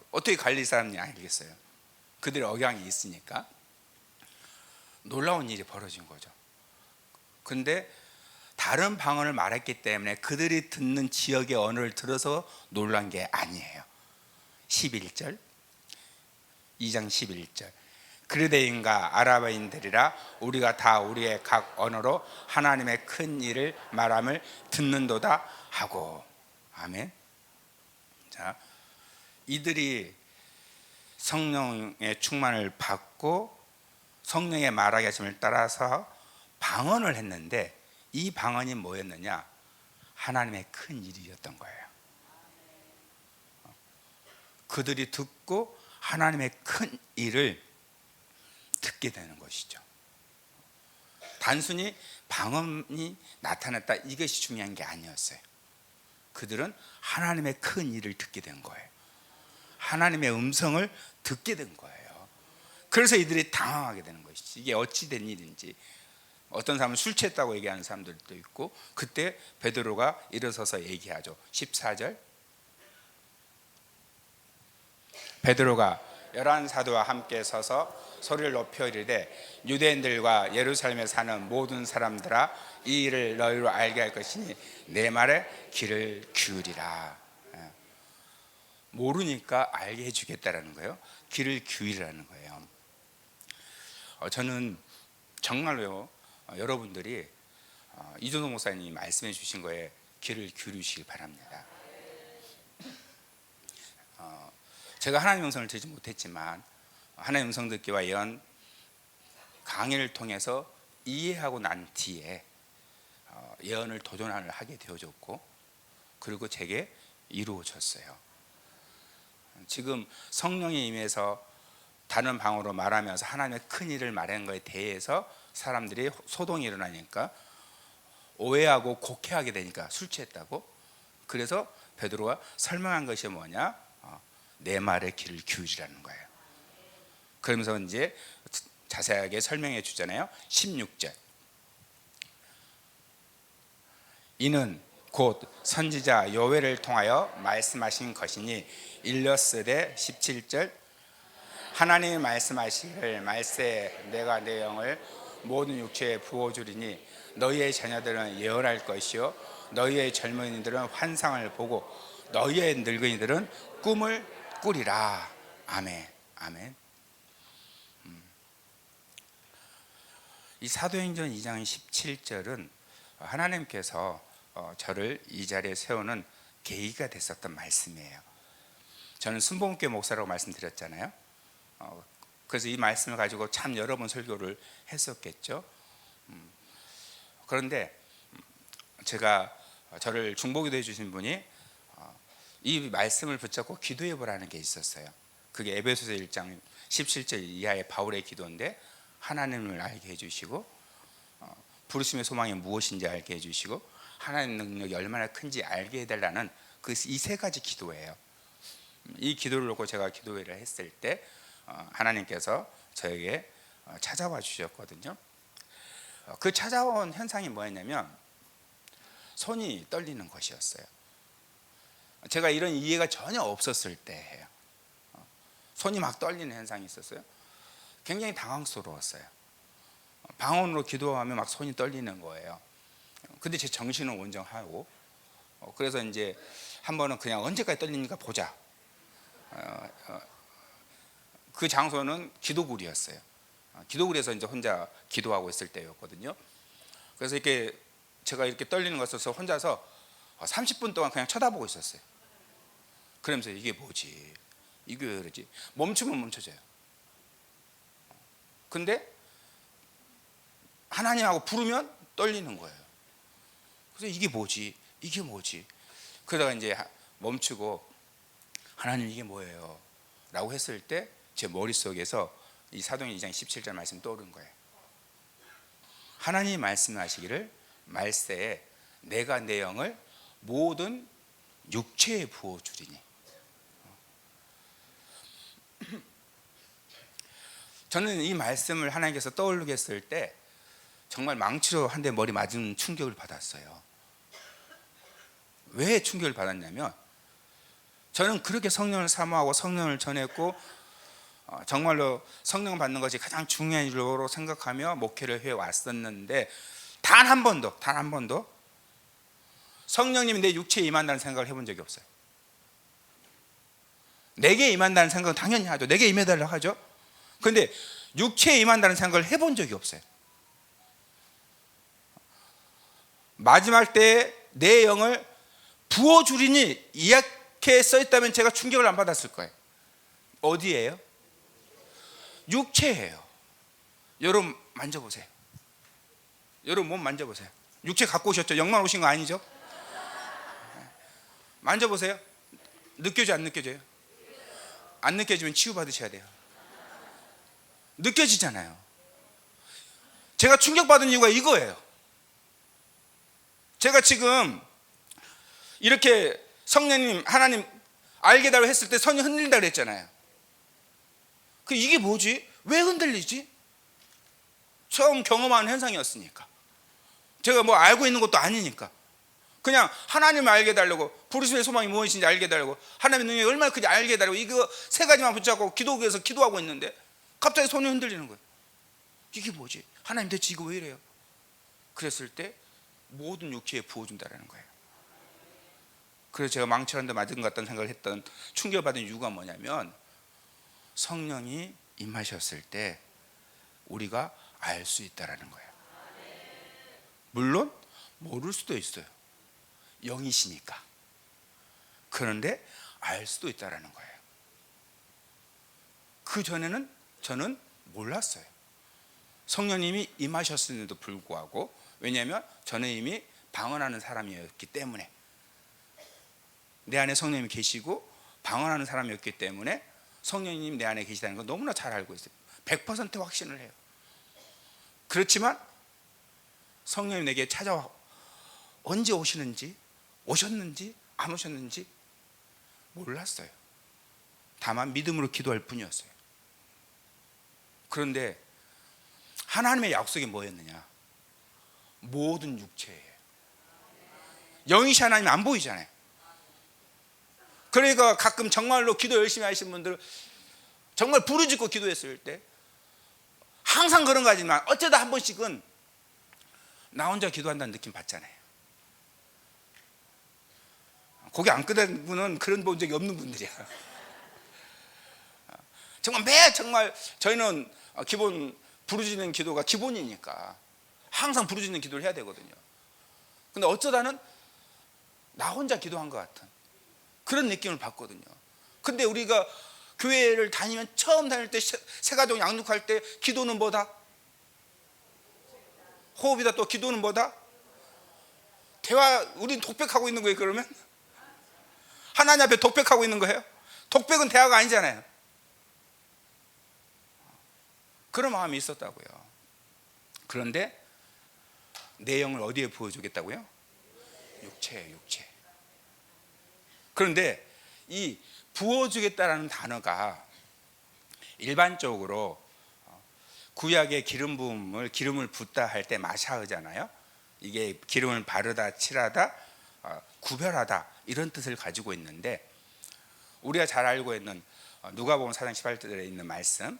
어떻게 갈릴 사람이 알겠어요? 그들의 억양이 있으니까. 놀라운 일이 벌어진 거죠. 근데 다른 방언을 말했기 때문에 그들이 듣는 지역의 언어를 들어서 놀란 게 아니에요. 11절, 2장 11절, 그르데인과 아라바인들이라 우리가 다 우리의 각 언어로 하나님의 큰 일을 말함을 듣는도다 하고. 아멘. 자, 이들이 성령의 충만을 받고 성령의 말하게 하심을 따라서 방언을 했는데, 이 방언이 뭐였느냐? 하나님의 큰 일이었던 거예요. 그들이 듣고 하나님의 큰 일을 듣게 되는 것이죠. 단순히 방언이 나타났다, 이것이 중요한 게 아니었어요. 그들은 하나님의 큰 일을 듣게 된 거예요. 하나님의 음성을 듣게 된 거예요. 그래서 이들이 당황하게 되는 것이지. 이게 어찌 된 일인지. 어떤 사람은 술 취했다고 얘기하는 사람들도 있고, 그때 베드로가 일어서서 얘기하죠. 14절, 베드로가 열한 사도와 함께 서서 소리를 높여 이르되 유대인들과 예루살렘에 사는 모든 사람들아 이 일을 너희로 알게 할 것이니 내 말에 귀를 기울이라. 모르니까 알게 해주겠다라는 거예요. 귀를 기울이라는 거예요. 저는 정말로요, 여러분들이 이준호 목사님이 말씀해 주신 거에 귀를 기울이시기 바랍니다. 제가 하나님의 음성을 듣지 못했지만 하나님의 음성 듣기와 예언 강의를 통해서 이해하고 난 뒤에 예언을 도전을 하게 되어졌고, 그리고 제게 이루어졌어요. 지금 성령이 임해서 다른 방언으로 말하면서 하나님의 큰 일을 말하는 것에 대해서 사람들이 소동이 일어나니까 오해하고 곡해하게 되니까 술 취했다고. 그래서 베드로가 설명한 것이 뭐냐? 내 말에 귀를 기울이라는 거예요. 그러면서 이제 자세하게 설명해 주잖아요. 16절. 이는 곧 선지자 요엘을 통하여 말씀하신 것이니 일렀으되 17절. 하나님이 말씀하시기를 말세에 내가 내 영을 모든 육체에 부어주리니 너희의 자녀들은 예언할 것이요 너희의 젊은이들은 환상을 보고 너희의 늙은이들은 꿈을 꾸리라. 아멘. 아멘. 이 사도행전 2장 17절은 하나님께서 저를 이 자리에 세우는 계기가 됐었던 말씀이에요. 저는 순복음교회 목사라고 말씀드렸잖아요. 그래서 이 말씀을 가지고 참 여러 번 설교를 했었겠죠. 그런데 제가 저를 중보기도 해주신 분이 이 말씀을 붙잡고 기도해 보라는 게 있었어요. 그게 에베소서 1장 17절 이하의 바울의 기도인데, 하나님을 알게 해주시고 부르심의 소망이 무엇인지 알게 해주시고 하나님 능력이 얼마나 큰지 알게 해달라는 이 세 가지 기도예요. 이 기도를 놓고 제가 기도회를 했을 때 하나님께서 저에게 찾아와 주셨거든요. 그 찾아온 현상이 뭐였냐면 손이 떨리는 것이었어요. 제가 이런 이해가 전혀 없었을 때예요. 손이 막 떨리는 현상이 있었어요. 굉장히 당황스러웠어요. 방언으로 기도하면 막 손이 떨리는 거예요. 근데 제 정신은 온전하고, 그래서 이제 한 번은 그냥 언제까지 떨리니까 보자. 그 장소는 기도굴이었어요. 기도굴에서 이제 혼자 기도하고 있을 때였거든요. 그래서 이렇게 제가 이렇게 떨리는 것 같아서 혼자서 30분 동안 그냥 쳐다보고 있었어요. 그러면서 이게 뭐지? 이게 왜 그러지? 멈추면 멈춰져요. 근데 하나님하고 부르면 떨리는 거예요. 그래서 이게 뭐지? 이게 뭐지? 그러다가 이제 멈추고 하나님 이게 뭐예요? 라고 했을 때 제 머릿속에서 이 사도행전 2장 17절 말씀 떠오른 거예요. 하나님이 말씀하시기를 말세에 내가 내 영을 모든 육체에 부어주리니. 저는 이 말씀을 하나님께서 떠올리게 했을 때 정말 망치로 한 대 머리 맞은 충격을 받았어요. 왜 충격을 받았냐면, 저는 그렇게 성령을 사모하고 성령을 전했고 정말로 성령 받는 것이 가장 중요한 일로 생각하며 목회를 해왔었는데, 단 한 번도 성령님이 내 육체에 임한다는 생각을 해본 적이 없어요. 내게 임한다는 생각은 당연히 하죠. 내게 임해달라고 하죠. 그런데 육체에 임한다는 생각을 해본 적이 없어요. 마지막 때에 내 영을 부어주리니 이렇게 써있다면 제가 충격을 안 받았을 거예요. 어디예요? 육체예요. 여러분 만져보세요. 여러분 몸 만져보세요. 육체 갖고 오셨죠? 영만 오신 거 아니죠? 만져보세요. 느껴져 안 느껴져요? 안 느껴지면 치유받으셔야 돼요. 느껴지잖아요. 제가 충격받은 이유가 이거예요. 제가 지금 이렇게 성령님 하나님 알게 달라고 했을 때 손이 흔들린다 그랬잖아요. 이게 뭐지? 왜 흔들리지? 처음 경험하는 현상이었으니까. 제가 뭐 알고 있는 것도 아니니까. 그냥 하나님을 알게 해달라고, 부르심의 소망이 무엇인지 알게 해달라고, 하나님의 능력이 얼마나 큰지 알게 해달라고, 이거 세 가지만 붙잡고 기도에서 기도하고 있는데 갑자기 손이 흔들리는 거예요. 이게 뭐지? 하나님 대체 이거 왜 이래요? 그랬을 때 모든 육체에 부어준다라는 거예요. 그래서 제가 망치한테 맞은 것 같다는 생각을 했던, 충격받은 이유가 뭐냐면, 성령이 임하셨을 때 우리가 알 수 있다라는 거예요. 물론 모를 수도 있어요. 영이시니까. 그런데 알 수도 있다라는 거예요. 그 전에는 저는 몰랐어요. 성령님이 임하셨음에도 불구하고, 왜냐하면 저는 이미 방언하는 사람이었기 때문에, 내 안에 성령님이 계시고 방언하는 사람이었기 때문에 성령님 내 안에 계시다는 걸 너무나 잘 알고 있어요. 100% 확신을 해요. 그렇지만 성령님 내게 찾아와 언제 오시는지, 오셨는지 안 오셨는지 몰랐어요. 다만 믿음으로 기도할 뿐이었어요. 그런데 하나님의 약속이 뭐였느냐? 모든 육체예요. 영이신 하나님 안 보이잖아요. 그러니까 가끔 정말로 기도 열심히 하시는 분들, 정말 부르짖고 기도했을 때, 항상 그런 거 하지만 어쩌다 한 번씩은 나 혼자 기도한다는 느낌 받잖아요. 고개 안 끄덕이는 분은 그런 본 적이 없는 분들이야. 정말 저희는 기본 부르짖는 기도가 기본이니까 항상 부르짖는 기도를 해야 되거든요. 근데 어쩌다는 나 혼자 기도한 것 같은 그런 느낌을 받거든요. 근데 우리가 교회를 다니면, 처음 다닐 때 새가족 양육할 때 기도는 뭐다? 호흡이다. 또 기도는 뭐다? 대화. 우린 독백하고 있는 거예요. 그러면 하나님 앞에 독백하고 있는 거예요. 독백은 대화가 아니잖아요. 그런 마음이 있었다고요. 그런데 내용을 어디에 부어주겠다고요? 육체예요, 육체. 그런데 이 부어주겠다라는 단어가 일반적으로 구약의 기름 부음을, 기름을 붓다 할 때 마샤흐잖아요. 이게 기름을 바르다, 칠하다, 구별하다, 이런 뜻을 가지고 있는데, 우리가 잘 알고 있는 누가복음 4장 18절에 있는 말씀,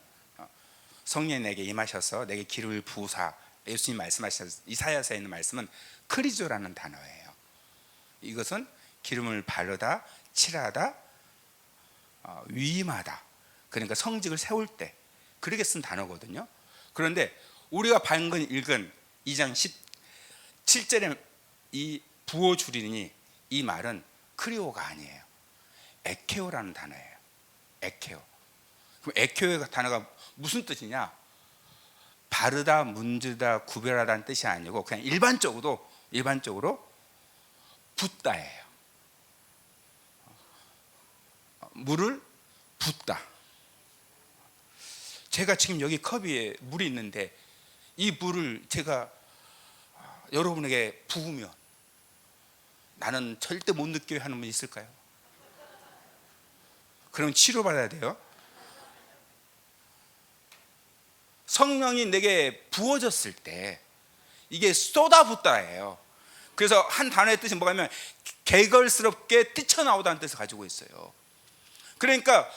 성령이 내게 임하셔서 내게 기름을 부으사, 예수님 말씀하신 이사야서에 있는 말씀은 크리조라는 단어예요. 이것은 기름을 바르다, 칠하다, 위임하다, 그러니까 성직을 세울 때 그렇게 쓴 단어거든요. 그런데 우리가 방금 읽은 2장 17절에 이 부어주리니, 이 말은 크리오가 아니에요. 에케오라는 단어예요. 에케오. 그럼 에케오의 단어가 무슨 뜻이냐? 바르다, 문지르다, 구별하다는 뜻이 아니고 그냥 일반적으로 붓다예요. 물을 붓다. 제가 지금 여기 컵에 물이 있는데, 이 물을 제가 여러분에게 부으면 나는 절대 못 느껴 하는 분 있을까요? 그럼 치료받아야 돼요. 성령이 내게 부어졌을 때 이게 쏟아붓다예요. 그래서 한 단어의 뜻이 뭐냐면 개걸스럽게 뛰쳐나오다는 뜻을 가지고 있어요. 그러니까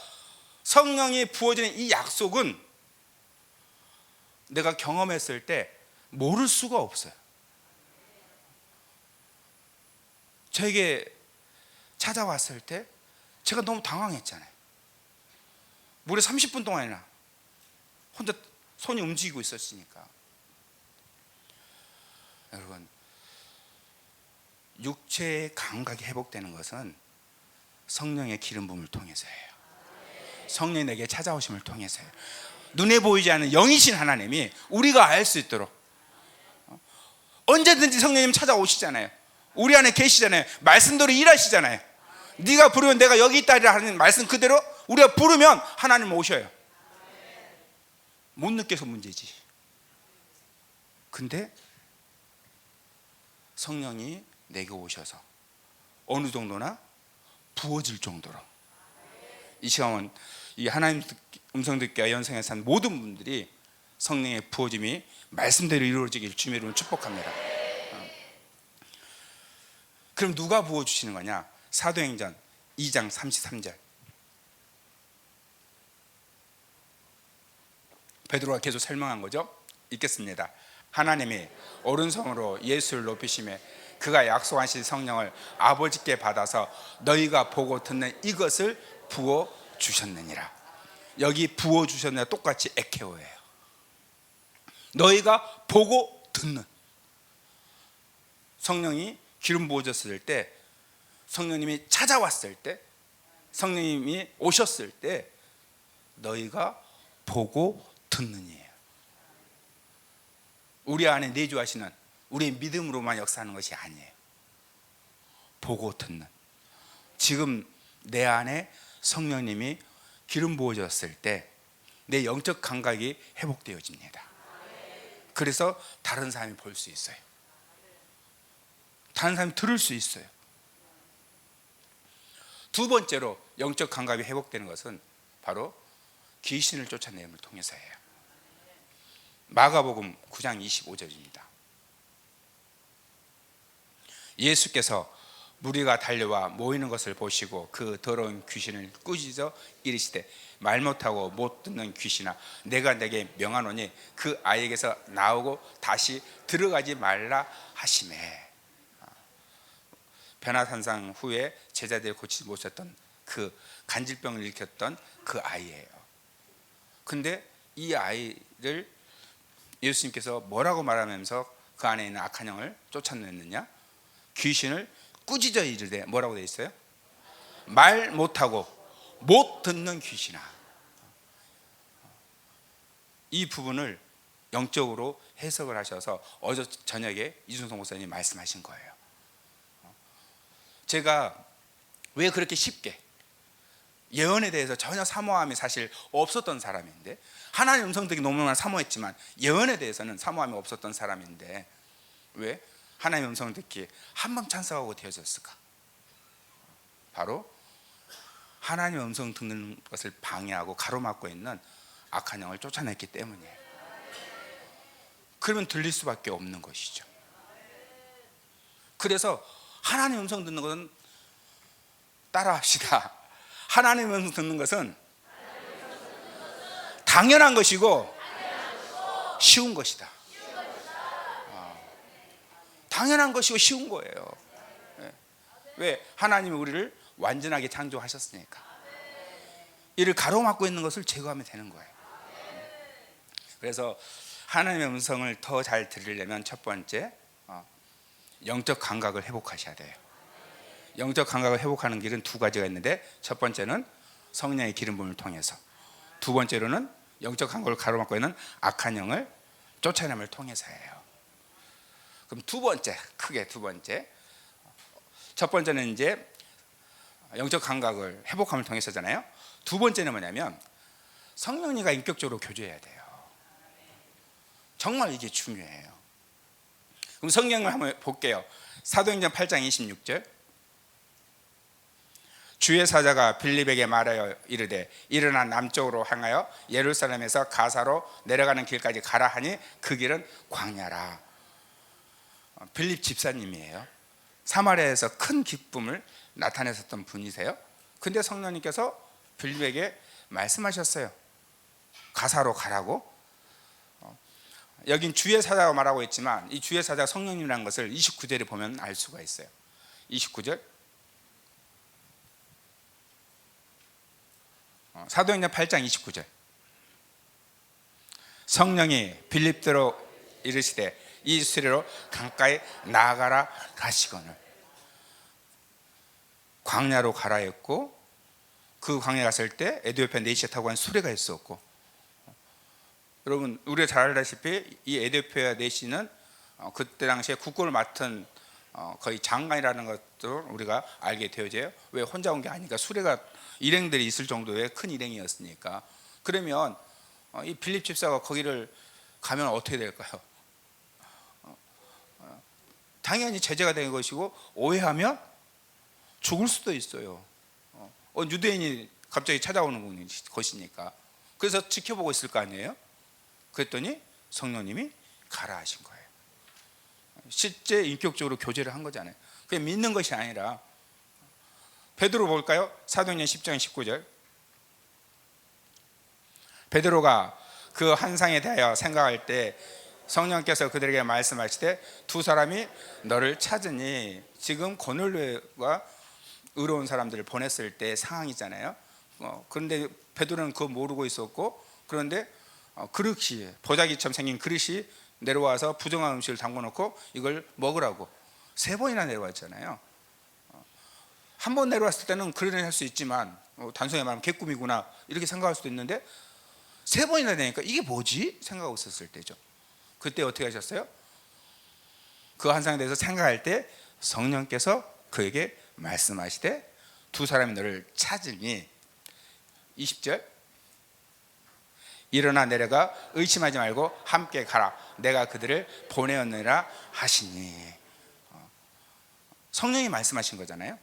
성령이 부어지는 이 약속은 내가 경험했을 때 모를 수가 없어요. 저에게 찾아왔을 때 제가 너무 당황했잖아요. 무려 30분 동안이나 혼자 손이 움직이고 있었으니까. 여러분, 육체의 감각이 회복되는 것은 성령의 기름 부음을 통해서예요. 성령이 내게 찾아오심을 통해서예요. 눈에 보이지 않는 영이신 하나님이 우리가 알 수 있도록, 언제든지 성령님 찾아오시잖아요. 우리 안에 계시잖아요. 말씀대로 일하시잖아요. 네가 부르면 내가 여기 있다리라 하는 말씀 그대로 우리가 부르면 하나님 오셔요. 못 느껴서 문제지. 근데 성령이 내게 오셔서 어느 정도나 부어질 정도로, 이 시간은 이 하나님 음성 듣기와 연성에 산 모든 분들이 성령의 부어짐이 말씀대로 이루어지길 주님의 이름으로 축복합니다. 그럼 누가 부어주시는 거냐? 사도행전 2장 33절. 베드로가 계속 설명한 거죠. 읽겠습니다. 하나님이 오른손으로 예수를 높이시매 그가 약속하신 성령을 아버지께 받아서 너희가 보고 듣는 이것을 부어 주셨느니라. 여기 부어 주셨느냐 똑같이 에케오예요. 너희가 보고 듣는. 성령이 기름 부어졌을 때, 성령님이 찾아왔을 때, 성령님이 오셨을 때 너희가 보고 듣느니에요. 우리 안에 내주하시는 우리의 믿음으로만 역사하는 것이 아니에요. 보고 듣는. 지금 내 안에 성령님이 기름 부어졌을 때 내 영적 감각이 회복되어집니다. 그래서 다른 사람이 볼 수 있어요. 다른 사람이 들을 수 있어요. 두 번째로 영적 감각이 회복되는 것은 바로 귀신을 쫓아내음을 통해서예요. 마가복음 9장 25절입니다. 예수께서 무리가 달려와 모이는 것을 보시고 그 더러운 귀신을 꾸짖어 이르시되 말 못하고 못 듣는 귀신아 내가 내게 명하노니 그 아이에게서 나오고 다시 들어가지 말라 하시매. 변화산상 후에 제자들이 고치지 못했던 그 간질병을 일으켰던 그 아이예요. 근데 이 아이를 예수님께서 뭐라고 말하면서 그 안에 있는 악한 영을 쫓아냈느냐? 귀신을 꾸짖어 이르되 뭐라고 되어 있어요? 말 못하고 못 듣는 귀신아. 이 부분을 영적으로 해석을 하셔서 어제 저녁에 이준성 목사님이 말씀하신 거예요. 제가 왜 그렇게 쉽게 예언에 대해서 전혀 사모함이 사실 없었던 사람인데, 하나님의 음성 듣기 너무나 사모했지만 예언에 대해서는 사모함이 없었던 사람인데 왜 하나님의 음성 듣기 한번 찬성하고 되어졌을까? 바로 하나님의 음성 듣는 것을 방해하고 가로막고 있는 악한 영을 쫓아냈기 때문이에요. 그러면 들릴 수밖에 없는 것이죠. 그래서 하나님의 음성 듣는 것은 따라합시다. 하나님의 음성 듣는 것은 당연한 것이고 쉬운 것이다. 당연한 것이고 쉬운 거예요. 왜? 하나님이 우리를 완전하게 창조하셨으니까. 이를 가로막고 있는 것을 제거하면 되는 거예요. 그래서 하나님의 음성을 더 잘 들으려면 첫 번째 영적 감각을 회복하셔야 돼요. 영적 감각을 회복하는 길은 두 가지가 있는데, 첫 번째는 성령의 기름 부음을 통해서, 두 번째로는 영적 감각을 가로막고 있는 악한 영을 쫓아냄을 통해서예요. 그럼 두 번째, 크게 두 번째, 첫 번째는 이제 영적 감각을 회복함을 통해서잖아요. 두 번째는 뭐냐면 성령님과 인격적으로 교제해야 돼요. 정말 이게 중요해요. 그럼 성경을 한번 볼게요. 사도행전 8장 26절. 주의 사자가 빌립에게 말하여 이르되 일어나 남쪽으로 향하여 예루살렘에서 가사로 내려가는 길까지 가라 하니 그 길은 광야라. 빌립 집사님이에요. 사마리아에서 큰 기쁨을 나타내셨던 분이세요. 근데 성령님께서 빌립에게 말씀하셨어요. 가사로 가라고. 여긴 주의 사자가 말하고 있지만 이 주의 사자가 성령님이라는 것을 29절에 보면 알 수가 있어요. 29절. 사도행전 8장 29절. 성령이 빌립대로 이르시되 이 수레로 강가에 나아가라 하시거늘. 광야로 가라 했고, 그 광야 갔을 때 에디오피아 네시에 타고 간 수레가 있었고, 여러분 우리가 잘 알다시피 이 에디오피아 네시는 그때 당시에 국권을 맡은 거의 장관이라는 것도 우리가 알게 되어져요. 왜? 혼자 온 게 아니니까. 수레가 일행들이 있을 정도의 큰 일행이었으니까. 그러면 이 빌립 집사가 거기를 가면 어떻게 될까요? 당연히 제재가 된 것이고, 오해하면 죽을 수도 있어요. 유대인이 갑자기 찾아오는 것이니까. 그래서 지켜보고 있을 거 아니에요? 그랬더니 성령님이 가라 하신 거예요. 실제 인격적으로 교제를 한 거잖아요. 그게 믿는 것이 아니라, 베드로 볼까요? 사도행전 10장 19절. 베드로가 그 환상에 대하여 생각할 때 성령께서 그들에게 말씀하시되 두 사람이 너를 찾으니, 지금 고넬료가 의로운 사람들을 보냈을 때 상황이잖아요. 그런데 베드로는 그거 모르고 있었고, 그런데 그릇이, 보자기처럼 생긴 그릇이 내려와서 부정한 음식을 담궈놓고 이걸 먹으라고 3번이나 내려왔잖아요. 한 번 내려왔을 때는 그러려 할 수 있지만, 단순히 말하면 개꿈이구나 이렇게 생각할 수도 있는데 3번이나 되니까 이게 뭐지? 생각하고 있었을 때죠. 그때 어떻게 하셨어요? 그 환상에 대해서 생각할 때 성령께서 그에게 말씀하시되 두 사람이 너를 찾으니, 20절, 일어나 내려가 의심하지 말고 함께 가라, 내가 그들을 보내었느라 하시니. 성령이 말씀하신 거잖아요.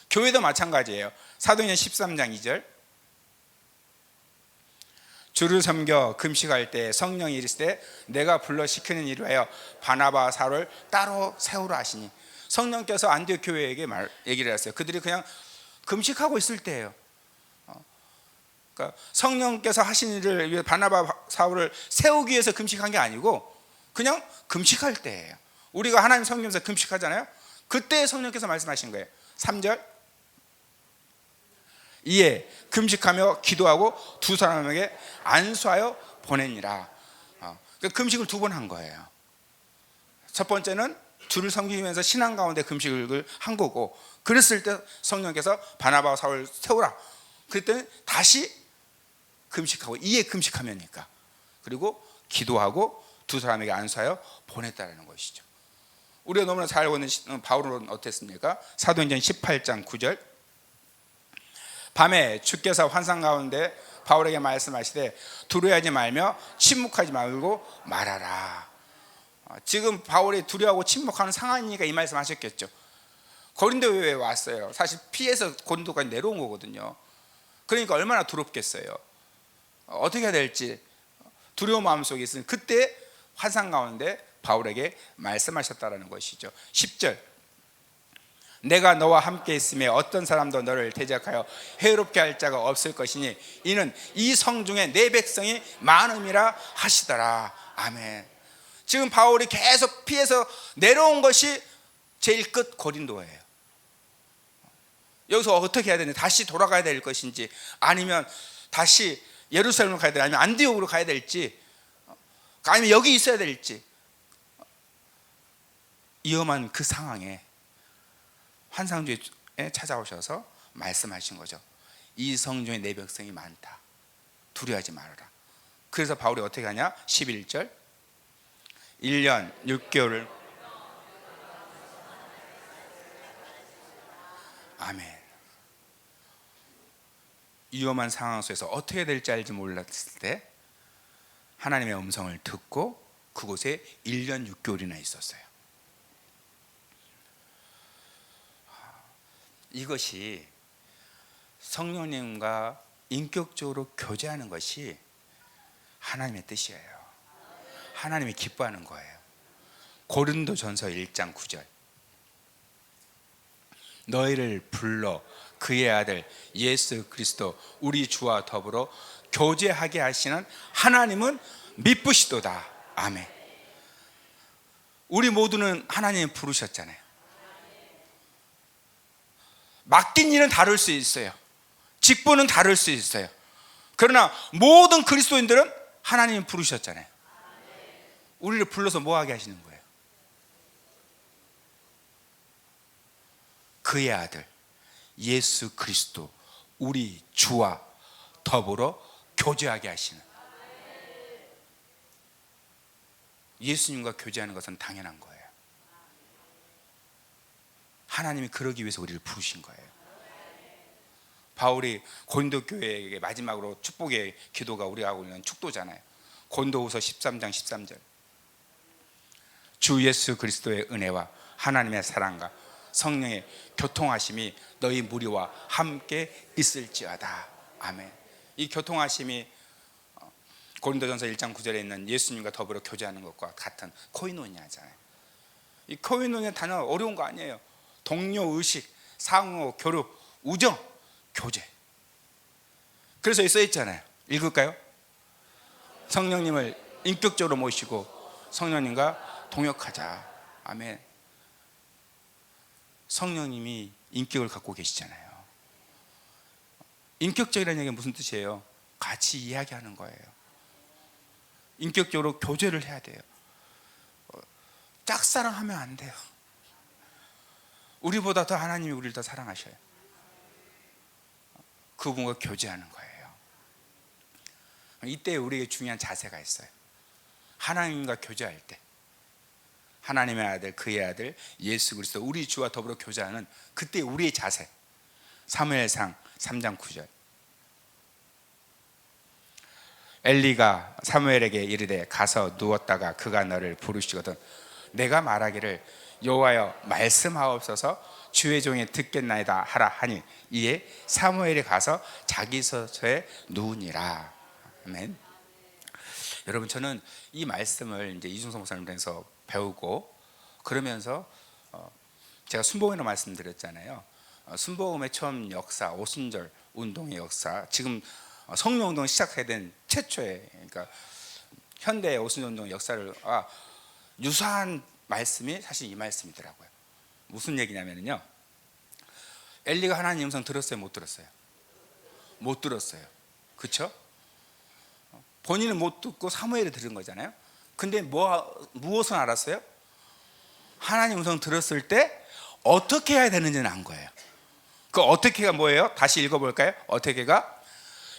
교회도 마찬가지예요. 사도행전 13장 2절, 주를 섬겨 금식할 때 성령이 이르시되 내가 불러 시키는 일을 하여 바나바와 사울을 따로 세우라 하시니. 성령께서 안디옥 교회에게 얘기를 했어요. 그들이 그냥 금식하고 있을 때예요. 그러니까 성령께서 하신 일을 위해 바나바 사울을 세우기 위해서 금식한 게 아니고 그냥 금식할 때예요. 우리가 하나님 섬기면서 금식하잖아요. 그때 성령께서 말씀하신 거예요. 3절, 이에 금식하며 기도하고 두 사람에게 안수하여 보내니라. 그러니까 금식을 2번 한 거예요. 첫 번째는 주를 섬기면서 신앙 가운데 금식을 한 거고, 그랬을 때 성령께서 바나바와 사울을 세우라. 그랬더니 다시 금식하고, 이에 금식하면니까, 그리고 기도하고 두 사람에게 안수하여 보냈다라는 것이죠. 우리가 너무나 잘 알고 있는 바울은 어땠습니까? 사도행전 18장 9절, 밤에 주께서 환상 가운데 바울에게 말씀하시되 두려워하지 말며 침묵하지 말고 말하라. 지금 바울이 두려워하고 침묵하는 상황이니까 이 말씀하셨겠죠. 고린도에 왔어요. 사실 피해서 고린도까지 내려온 거거든요. 그러니까 얼마나 두렵겠어요. 어떻게 해야 될지 두려운 마음속에 있으니 그때 환상 가운데 바울에게 말씀하셨다라는 것이죠. 10절, 내가 너와 함께 있으며 어떤 사람도 너를 대적하여 해롭게 할 자가 없을 것이니 이는 이 성중에 내 백성이 많음이라 하시더라. 아멘. 지금 바울이 계속 피해서 내려온 것이 제일 끝 고린도예요. 여기서 어떻게 해야 되는지, 다시 돌아가야 될 것인지, 아니면 다시 예루살렘으로 가야 될지, 아니면 안디옥으로 가야 될지, 아니면 여기 있어야 될지, 위험한 그 상황에 환상주에 찾아오셔서 말씀하신 거죠. 이 성중에 내 백성이 많다, 두려워하지 말아라. 그래서 바울이 어떻게 하냐? 11절, 1년 6개월을 아멘. 위험한 상황 속에서 어떻게 될지 알지 몰랐을 때 하나님의 음성을 듣고 그곳에 1년 6개월이나 있었어요. 이것이 성령님과 인격적으로 교제하는 것이 하나님의 뜻이에요. 하나님이 기뻐하는 거예요. 고린도전서 1장 9절, 너희를 불러 그의 아들 예수 그리스도 우리 주와 더불어 교제하게 하시는 하나님은 미쁘시도다. 아멘. 우리 모두는 하나님 부르셨잖아요. 맡긴 일은 다를 수 있어요. 직분은 다를 수 있어요. 그러나 모든 그리스도인들은 하나님이 부르셨잖아요. 우리를 불러서 뭐 하게 하시는 거예요? 그의 아들 예수 그리스도 우리 주와 더불어 교제하게 하시는. 예수님과 교제하는 것은 당연한 거예요. 하나님이 그러기 위해서 우리를 부르신 거예요. 바울이 고린도 교회에게 마지막으로 축복의 기도가 우리가 하고 있는 축도잖아요. 고린도후서 13장 13절, 주 예수 그리스도의 은혜와 하나님의 사랑과 성령의 교통하심이 너희 무리와 함께 있을지어다. 아멘. 이 교통하심이 고린도전서 1장 9절에 있는 예수님과 더불어 교제하는 것과 같은 코이노니아잖아요. 이 코인론의 단어 어려운 거 아니에요. 동료 의식, 상호 교류, 우정, 교제. 그래서 여기 써 있잖아요. 읽을까요? 성령님을 인격적으로 모시고 성령님과 동역하자. 아멘. 성령님이 인격을 갖고 계시잖아요. 인격적이라는 얘기가 무슨 뜻이에요? 같이 이야기하는 거예요. 인격적으로 교제를 해야 돼요. 짝사랑하면 안 돼요. 우리보다 더 하나님이 우리를 더 사랑하셔요. 그분과 교제하는 거예요. 이때 우리에게 중요한 자세가 있어요. 하나님과 교제할 때 하나님의 아들, 그의 아들 예수 그리스도 우리 주와 더불어 교제하는 그때 우리의 자세. 사무엘상 3장 9절. 엘리가 사무엘에게 이르되 가서 누웠다가 그가 너를 부르시거든 내가 말하기를 여호와여 말씀하옵소서 주의 종이 듣겠나이다 하라 하니 이에 사무엘이 가서 자기 서서에 누우니라. 아멘. 여러분, 저는 이 말씀을 이제 이중성 목사님께서 배우고 그러면서 제가 순복음이라고 말씀드렸잖아요. 순복음의 처음 역사, 오순절 운동의 역사, 지금 성령운동 시작해야 된 최초의, 그러니까 현대 오순절 운동 역사를 유사한 말씀이 사실 이 말씀이더라고요. 무슨 얘기냐면요, 엘리가 하나님 음성 들었어요, 못 들었어요? 못 들었어요. 그렇죠? 본인은 못 듣고 사무엘이 들은 거잖아요. 근데 무엇을 알았어요? 하나님 음성 들었을 때 어떻게 해야 되는지는 안 거예요. 그 어떻게가 뭐예요? 다시 읽어볼까요? 어떻게가?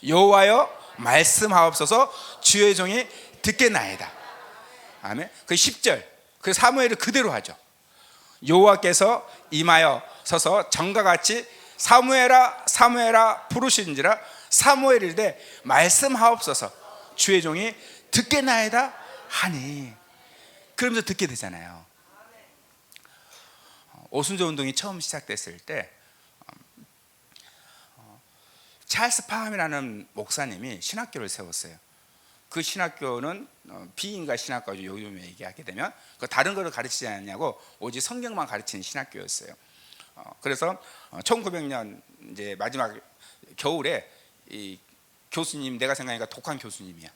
여호와여 말씀하옵소서 주의 종이 듣겠나이다. 아멘. 그 10절 그 사무엘을 그대로 하죠. 여호와께서 임하여 서서 전과 같이 사무엘아 사무엘아 부르시는지라 사무엘이 이르되 말씀하옵소서 주의 종이 듣겠나이다 하니, 그러면서 듣게 되잖아요. 오순절 운동이 처음 시작됐을 때 찰스 파함이라는 목사님이 신학교를 세웠어요. 그 신학교는 비인가 신학과죠. 요즘에 얘기하게 되면 그 다른 거를 가르치지 않냐고 오직 성경만 가르치는 신학교였어요. 그래서 1900년 이제 마지막 겨울에 이 교수님, 내가 생각하니까 독한 교수님이야.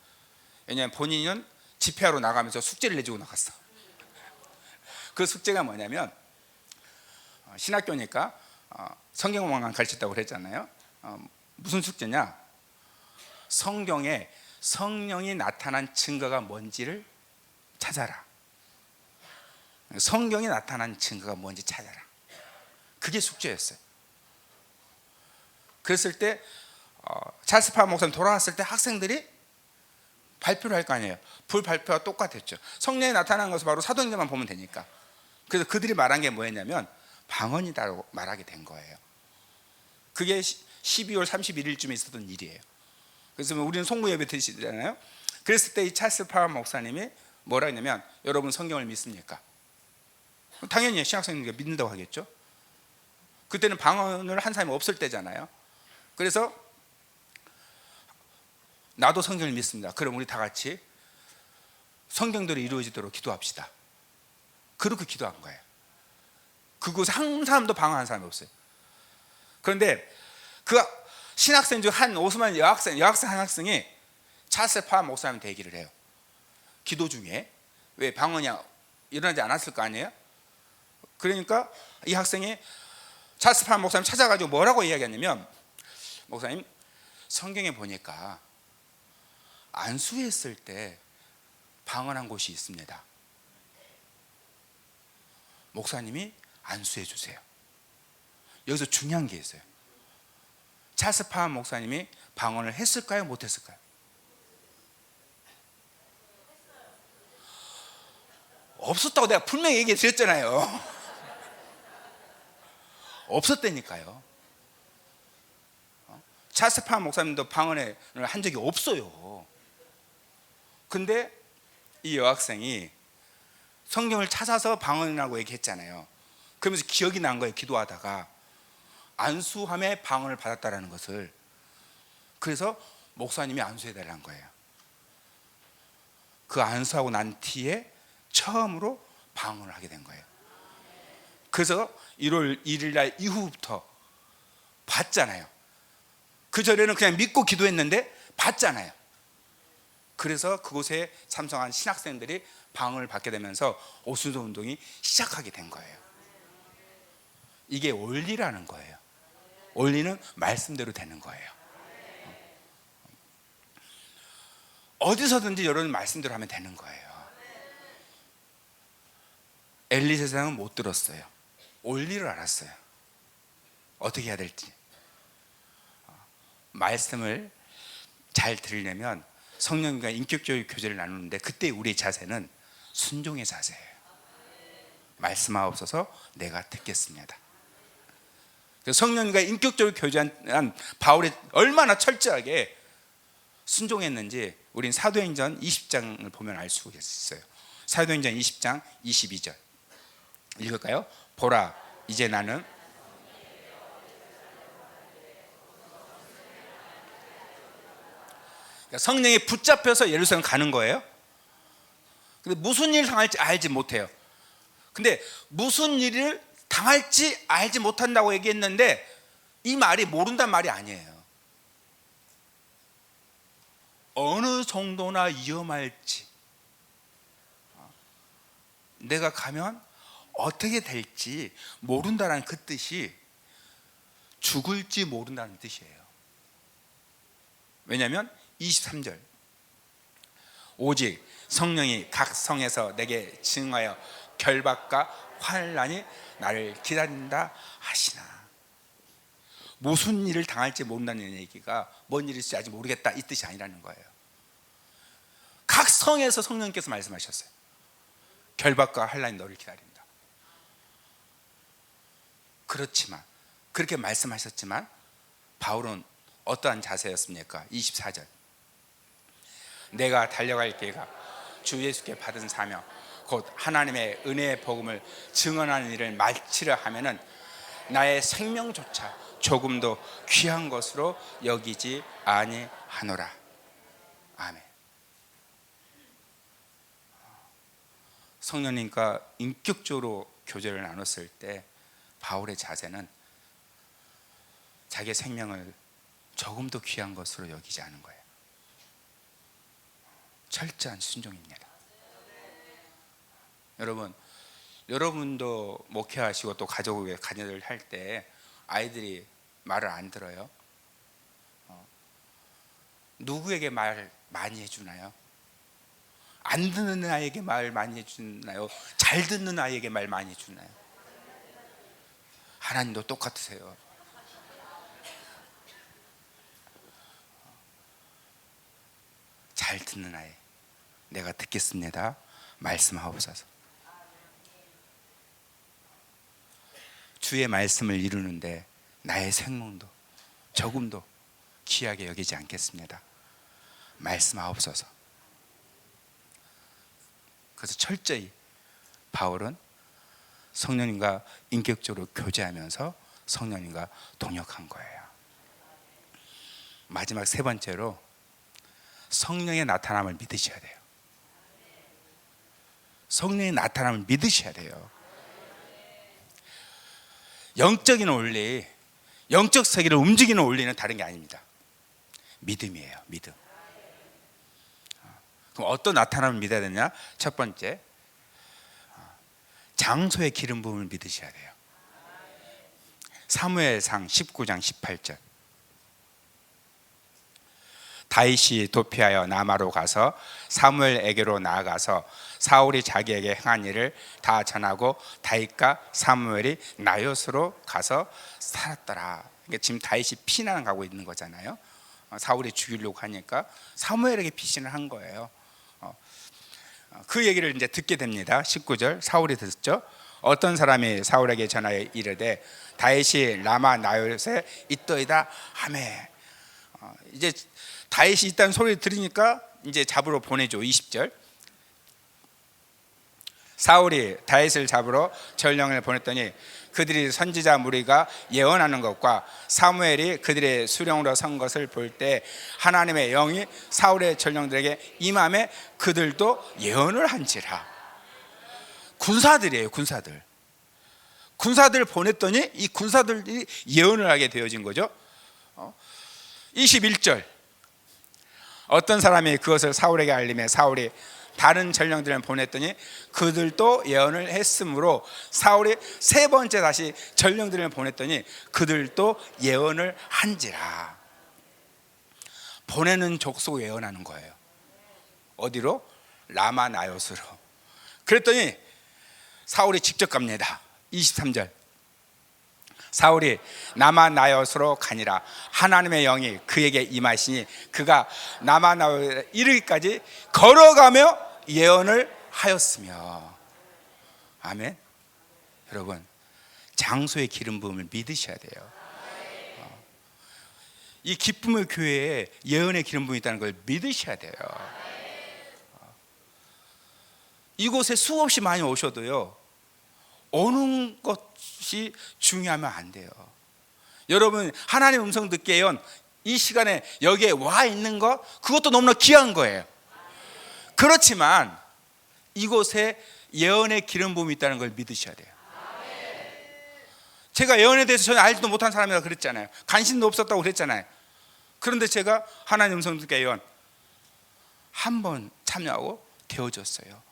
왜냐하면 본인은 집회하러 나가면서 숙제를 내주고 나갔어. 그 숙제가 뭐냐면 신학교니까 성경만 가르쳤다고 그랬잖아요. 무슨 숙제냐? 성경에 성령이 나타난 증거가 뭔지를 찾아라. 성경이 나타난 증거가 뭔지 찾아라. 그게 숙제였어요. 그랬을 때 찰스 파함 목사님 돌아왔을 때 학생들이 발표를 할 거 아니에요. 불발표와 똑같았죠. 성령이 나타난 것을 바로 사도행전만 보면 되니까. 그래서 그들이 말한 게 뭐였냐면 방언이다라고 말하게 된 거예요. 그게 12월 31일쯤에 있었던 일이에요. 그래서 우리는 송구 예배 드시잖아요. 그랬을 때 이 찰스 파함 목사님이 뭐라 했냐면 여러분 성경을 믿습니까? 당연히 신학생들이 믿는다고 하겠죠. 그때는 방언을 한 사람이 없을 때잖아요. 그래서 나도 성경을 믿습니다. 그럼 우리 다 같이 성경대로 이루어지도록 기도합시다. 그렇게 기도한 거예요. 그곳에 한 사람도 방언한 사람이 없어요. 그런데 그 신학생 중 한 오스만 여학생 한 학생이 찰스 파함 목사님 대기를 해요. 기도 중에. 왜 방언이 일어나지 않았을 거 아니에요? 그러니까 이 학생이 찰스 파함 목사님 찾아가지고 뭐라고 이야기했냐면, 목사님 성경에 보니까 안수했을 때 방언한 곳이 있습니다. 목사님이 안수해 주세요. 여기서 중요한 게 있어요. 찰스 파함 목사님이 방언을 했을까요? 못했을까요? 없었다고 내가 분명히 얘기해 드렸잖아요. 없었다니까요. 찰스 파함 목사님도 방언을 한 적이 없어요. 근데 이 여학생이 성경을 찾아서 방언이라고 얘기했잖아요. 그러면서 기억이 난 거예요. 기도하다가 안수함에 방언을 받았다라는 것을. 그래서 목사님이 안수해달라는 거예요. 그 안수하고 난 뒤에 처음으로 방언을 하게 된 거예요. 그래서 1월 1일 날 이후부터 봤잖아요. 그 전에는 그냥 믿고 기도했는데 봤잖아요. 그래서 그곳에 참석한 신학생들이 방을 받게 되면서 오순도 운동이 시작하게 된 거예요. 이게 원리라는 거예요. 원리는 말씀대로 되는 거예요. 어디서든지 여러분 말씀대로 하면 되는 거예요. 엘리 세상은 못 들었어요. 원리를 알았어요. 어떻게 해야 될지. 말씀을 잘 들으려면 성령과 인격적인 교제를 나누는데, 그때 우리의 자세는 순종의 자세예요. 말씀하옵소서, 내가 듣겠습니다. 성령과 인격적으로 교제한 바울이 얼마나 철저하게 순종했는지 우린 사도행전 20장을 보면 알 수 있어요. 사도행전 20장 22절 읽을까요? 보라, 이제 나는 성령에 붙잡혀서 예루살렘 가는 거예요. 근데 무슨 일 당할지 알지 못해요. 근데 무슨 일을 당할지 알지 못한다고 얘기했는데 이 말이 모른단 말이 아니에요. 어느 정도나 위험할지, 내가 가면 어떻게 될지 모른다는 그 뜻이 죽을지 모른다는 뜻이에요. 왜냐하면 23절, 오직 성령이 각 성에서 내게 증하여 결박과 환난이 나를 기다린다 하시나. 무슨 일을 당할지 모른다는 얘기가 뭔 일일지 아직 모르겠다 이 뜻이 아니라는 거예요. 각 성에서 성령님께서 말씀하셨어요. 결박과 환난이 너를 기다린다. 그렇지만, 그렇게 말씀하셨지만 바울은 어떠한 자세였습니까? 24절, 내가 달려갈 길과 주 예수께 받은 사명 곧 하나님의 은혜의 복음을 증언하는 일을 마치려 하면은 나의 생명조차 조금도 귀한 것으로 여기지 아니하노라. 아멘. 성령님과 인격적으로 교제를 나눴을 때 바울의 자세는 자기의 생명을 조금도 귀한 것으로 여기지 않은 거예요. 철저한 순종입니다. 여러분도 목회하시고 또 가족의 자녀들 할 때 아이들이 말을 안 들어요. 누구에게 말 많이 해주나요? 안 듣는 아이에게 말 많이 해주나요? 잘 듣는 아이에게 말 많이 해주나요? 하나님도 똑같으세요. 잘 듣는 아이, 내가 듣겠습니다, 말씀하옵소서. 주의 말씀을 이루는데 나의 생명도 조금도 귀하게 여기지 않겠습니다, 말씀하옵소서. 그래서 철저히 바울은 성령님과 인격적으로 교제하면서 성령님과 동역한 거예요. 마지막 세 번째로 성령의 나타남을 믿으셔야 돼요. 성령의 나타남을 믿으셔야 돼요. 영적인 원리, 영적 세계를 움직이는 원리는 다른 게 아닙니다. 믿음이에요. 믿음. 그럼 어떤 나타남을 믿어야 되냐? 첫 번째, 장소의 기름 부음을 믿으셔야 돼요. 사무엘상 19장 18절, 다윗이 도피하여 라마로 가서 사무엘에게로 나아가서 사울이 자기에게 행한 일을 다 전하고 다윗과 사무엘이 나요스로 가서 살았더라. 그러니까 지금 다윗이 피난 가고 있는 거잖아요. 사울이 죽이려고 하니까 사무엘에게 피신을 한 거예요. 그 얘기를 이제 듣게 됩니다. 19절, 사울이 듣죠. 어떤 사람이 사울에게 전하여 이르되 다윗이 라마 나요스에 있더이다 하매. 이제 다윗이 있다는 소리를 들으니까 이제 잡으러 보내죠. 20절, 사울이 다윗을 잡으러 전령을 보냈더니 그들이 선지자 무리가 예언하는 것과 사무엘이 그들의 수령으로 선 것을 볼 때 하나님의 영이 사울의 전령들에게 임함에 그들도 예언을 한지라. 군사들이에요. 군사들을 보냈더니 이 군사들이 예언을 하게 되어진 거죠. 21절, 어떤 사람이 그것을 사울에게 알림해 사울이 다른 전령들을 보냈더니 그들도 예언을 했으므로 사울이 세 번째 다시 전령들을 보냈더니 그들도 예언을 한지라. 보내는 족속 예언하는 거예요. 어디로? 라마 나요스로. 그랬더니 사울이 직접 갑니다. 23절, 사울이 라마 나요스로 가니라. 하나님의 영이 그에게 임하시니 그가 라마 나요스에 이르기까지 걸어가며 예언을 하였으며. 아멘. 여러분, 장소의 기름 부음을 믿으셔야 돼요. 이 기쁨의 교회에 예언의 기름 부음이 있다는 걸 믿으셔야 돼요. 이곳에 수없이 많이 오셔도요, 오는 것이 중요하면 안 돼요. 여러분, 하나님의 음성 듣게 예언, 이 시간에 여기에 와 있는 것, 그것도 너무나 귀한 거예요. 그렇지만 이곳에 예언의 기름 부음이 있다는 걸 믿으셔야 돼요. 제가 예언에 대해서 전혀 알지도 못한 사람이라 그랬잖아요. 관심도 없었다고 그랬잖아요. 그런데 제가 하나님 음성 듣게 예언 한 번 참여하고 되어졌어요.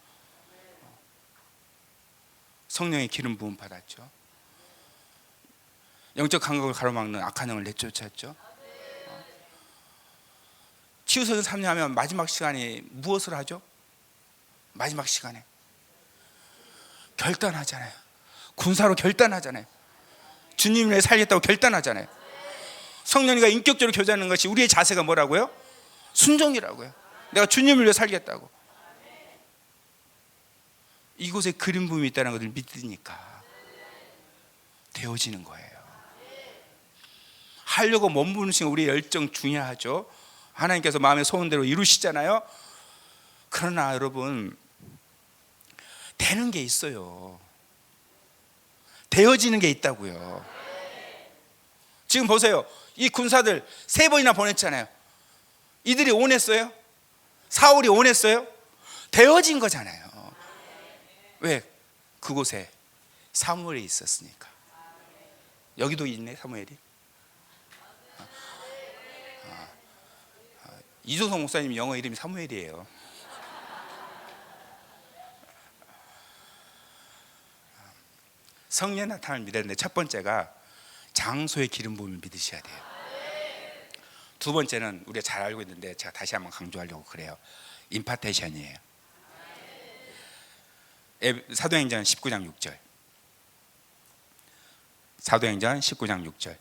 성령의 기름 부음 받았죠. 영적 감각을 가로막는 악한 영을 내쫓았죠. 치유서를 참여하면 마지막 시간이 무엇을 하죠? 마지막 시간에 결단하잖아요. 군사로 결단하잖아요. 주님을 위해 살겠다고 결단하잖아요. 성령이가 인격적으로 교제하는 것이 우리의 자세가 뭐라고요? 순종이라고요. 내가 주님을 위해 살겠다고. 이곳에 기름 부음이 있다는 것을 믿으니까 되어지는 거예요. 하려고 몸부림치는 우리의 열정 중요하죠. 하나님께서 마음의 소원대로 이루시잖아요. 그러나 여러분, 되는 게 있어요. 되어지는 게 있다고요. 지금 보세요. 이 군사들 3번이나 보냈잖아요. 이들이 원했어요? 사울이 원했어요? 되어진 거잖아요. 왜? 그곳에 사무엘이 있었으니까. 여기도 있네, 사무엘이. 이조성 목사님 영어 이름이 사무엘이에요. 성령 나타남을 믿어야 되는데, 첫 번째가 장소의 기름 부음을 믿으셔야 돼요. 두 번째는 우리가 잘 알고 있는데 제가 다시 한번 강조하려고 그래요. 임파테이션이에요. 사도행전 19장 6절. 사도행전 19장 6절.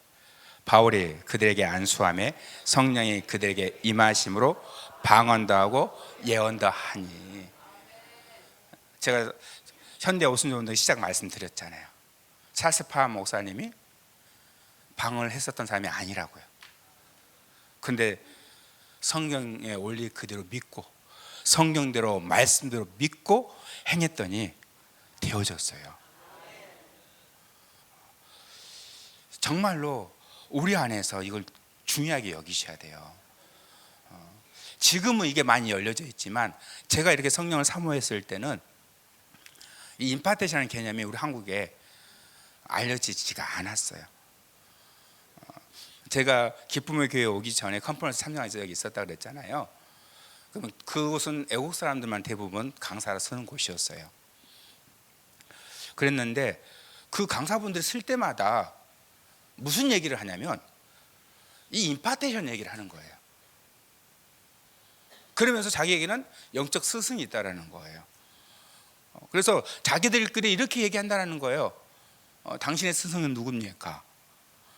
바울이 그들에게 안수하며 성령이 그들에게 임하심으로 방언도 하고 예언도 하니. 제가 현대 오순절운동 시작 말씀드렸잖아요. 찰스 파하 목사님이 방언을 했었던 사람이 아니라고요. 근데 성경의 원리 그대로 믿고 성경대로 말씀대로 믿고 행했더니 되어졌어요. 정말로 우리 안에서 이걸 중요하게 여기셔야 돼요. 지금은 이게 많이 열려져 있지만 제가 이렇게 성령을 사모했을 때는 이 임파테이션이라는 개념이 우리 한국에 알려지지가 않았어요. 제가 기쁨의 교회에 오기 전에 컨퍼런스 참여한 적이 있었다 그랬잖아요. 그러면 그곳은 애국 사람들만 대부분 강사로 쓰는 곳이었어요. 그랬는데 그 강사분들이 쓸 때마다 무슨 얘기를 하냐면 이 임파테이션 얘기를 하는 거예요. 그러면서 자기에게는 영적 스승이 있다라는 거예요. 그래서 자기들끼리 이렇게 얘기한다는 거예요. 당신의 스승은 누굽니까?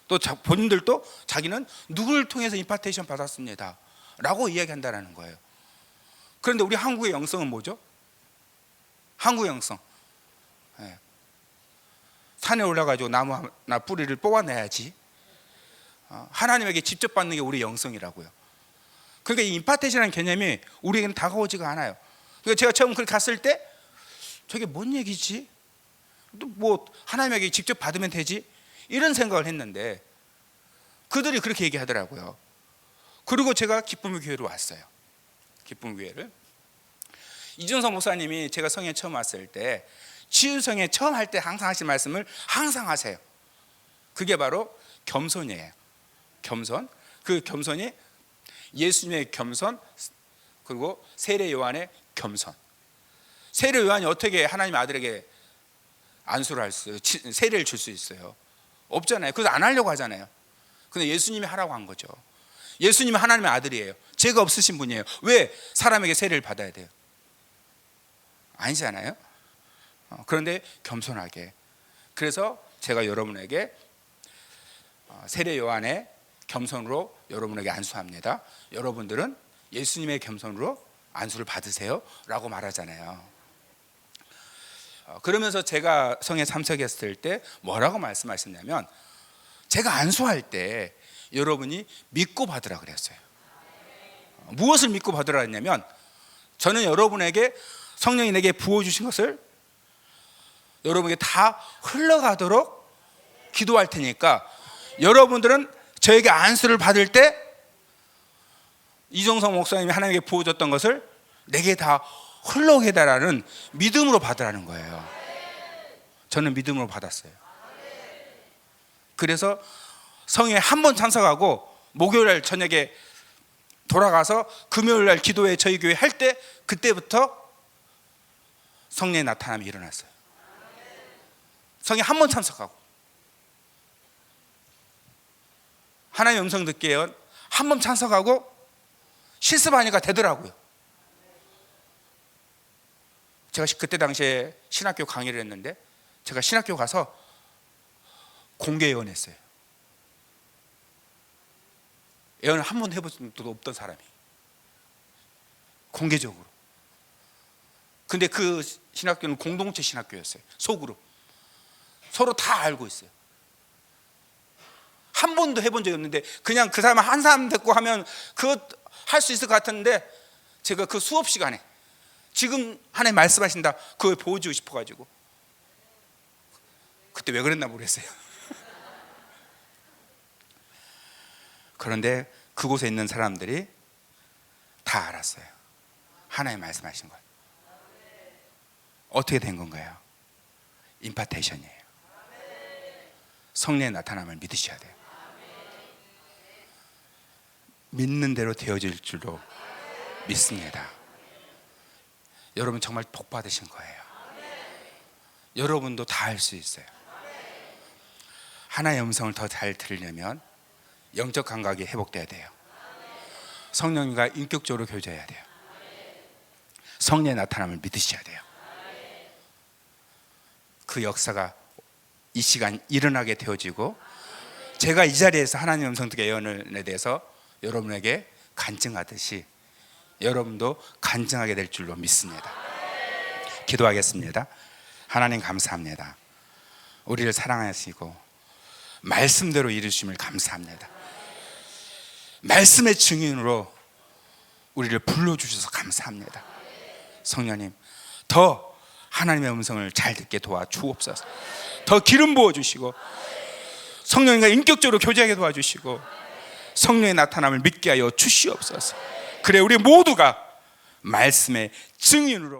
또 본인들도 자기는 누구를 통해서 임파테이션 받았습니다 라고 이야기한다는 거예요. 그런데 우리 한국의 영성은 뭐죠? 한국의 영성, 산에 올라가지고 나무 하나 뿌리를 뽑아내야지. 하나님에게 직접 받는 게 우리 영성이라고요. 그러니까 이 임파테이션이라는 개념이 우리에게는 다가오지가 않아요. 그러니까 제가 처음 그렇게 갔을 때 저게 뭔 얘기지? 또 뭐 하나님에게 직접 받으면 되지? 이런 생각을 했는데 그들이 그렇게 얘기하더라고요. 그리고 제가 기쁨의 교회로 왔어요. 기쁨의 교회를. 이준성 목사님이 제가 성에 처음 왔을 때 치유성에 처음 할 때 항상 하신 말씀을 항상 하세요. 그게 바로 겸손이에요. 겸손. 그 겸손이 예수님의 겸손, 그리고 세례 요한의 겸손. 세례 요한이 어떻게 하나님 아들에게 안수를 할 수, 세례를 줄 수 있어요? 없잖아요. 그래서 안 하려고 하잖아요. 근데 예수님이 하라고 한 거죠. 예수님은 하나님의 아들이에요. 죄가 없으신 분이에요. 왜 사람에게 세례를 받아야 돼요? 아니잖아요. 그런데 겸손하게. 그래서 제가 여러분에게 세례 요한의 겸손으로 여러분에게 안수합니다. 여러분들은 예수님의 겸손으로 안수를 받으세요 라고 말하잖아요. 그러면서 제가 성에 참석했을 때 뭐라고 말씀하셨냐면, 제가 안수할 때 여러분이 믿고 받으라 그랬어요. 무엇을 믿고 받으라 했냐면, 저는 여러분에게 성령이 내게 부어주신 것을 여러분에게 다 흘러가도록 기도할 테니까, 여러분들은 저에게 안수를 받을 때 이종성 목사님이 하나님께 부어줬던 것을 내게 다 흘러오게 해달라는 믿음으로 받으라는 거예요. 저는 믿음으로 받았어요. 그래서 성에 한 번 참석하고 목요일날 저녁에 돌아가서 금요일날 기도회 저희 교회 할 때, 그때부터 성령의 나타남이 일어났어요. 성에 한 번 참석하고 하나님의 음성 듣게요, 한 번 참석하고 실습하니까 되더라고요. 제가 그때 당시에 신학교 강의를 했는데, 제가 신학교 가서 공개 예언했어요. 예언을 한 번도 해본 적도 없던 사람이 공개적으로. 근데 그 신학교는 공동체 신학교였어요. 소그룹, 서로 다 알고 있어요. 한 번도 해본 적이 없는데, 그냥 그 사람 한 사람 듣고 하면 그거 할 수 있을 것 같은데, 제가 그 수업 시간에 지금 하나님 말씀하신다, 그걸 보여주고 싶어가지고 그때 왜 그랬나 모르겠어요. 그런데 그곳에 있는 사람들이 다 알았어요. 하나님 말씀하신 걸. 어떻게 된 건가요? 임파테이션이에요. 성령의 나타남을 믿으셔야 돼요. 믿는 대로 되어질 줄로 믿습니다. 여러분 정말 복 받으신 거예요. 여러분도 다 할 수 있어요. 하나의 음성을 더 잘 들으려면 영적 감각이 회복돼야 돼요. 성령님과 인격적으로 교제해야 돼요. 성령의 나타남을 믿으셔야 돼요. 그 역사가 이 시간 일어나게 되어지고, 제가 이 자리에서 하나님의 음성 듣게 예언에 대해서 여러분에게 간증하듯이 여러분도 간증하게 될 줄로 믿습니다. 기도하겠습니다. 하나님 감사합니다. 우리를 사랑하시고 말씀대로 이루심을 감사합니다. 말씀의 증인으로 우리를 불러주셔서 감사합니다. 성령님, 더 하나님의 음성을 잘 듣게 도와주옵소서. 더 기름 부어주시고 성령님과 인격적으로 교제하게 도와주시고 성령의 나타남을 믿게 하여 주시옵소서. 그래 우리 모두가 말씀의 증인으로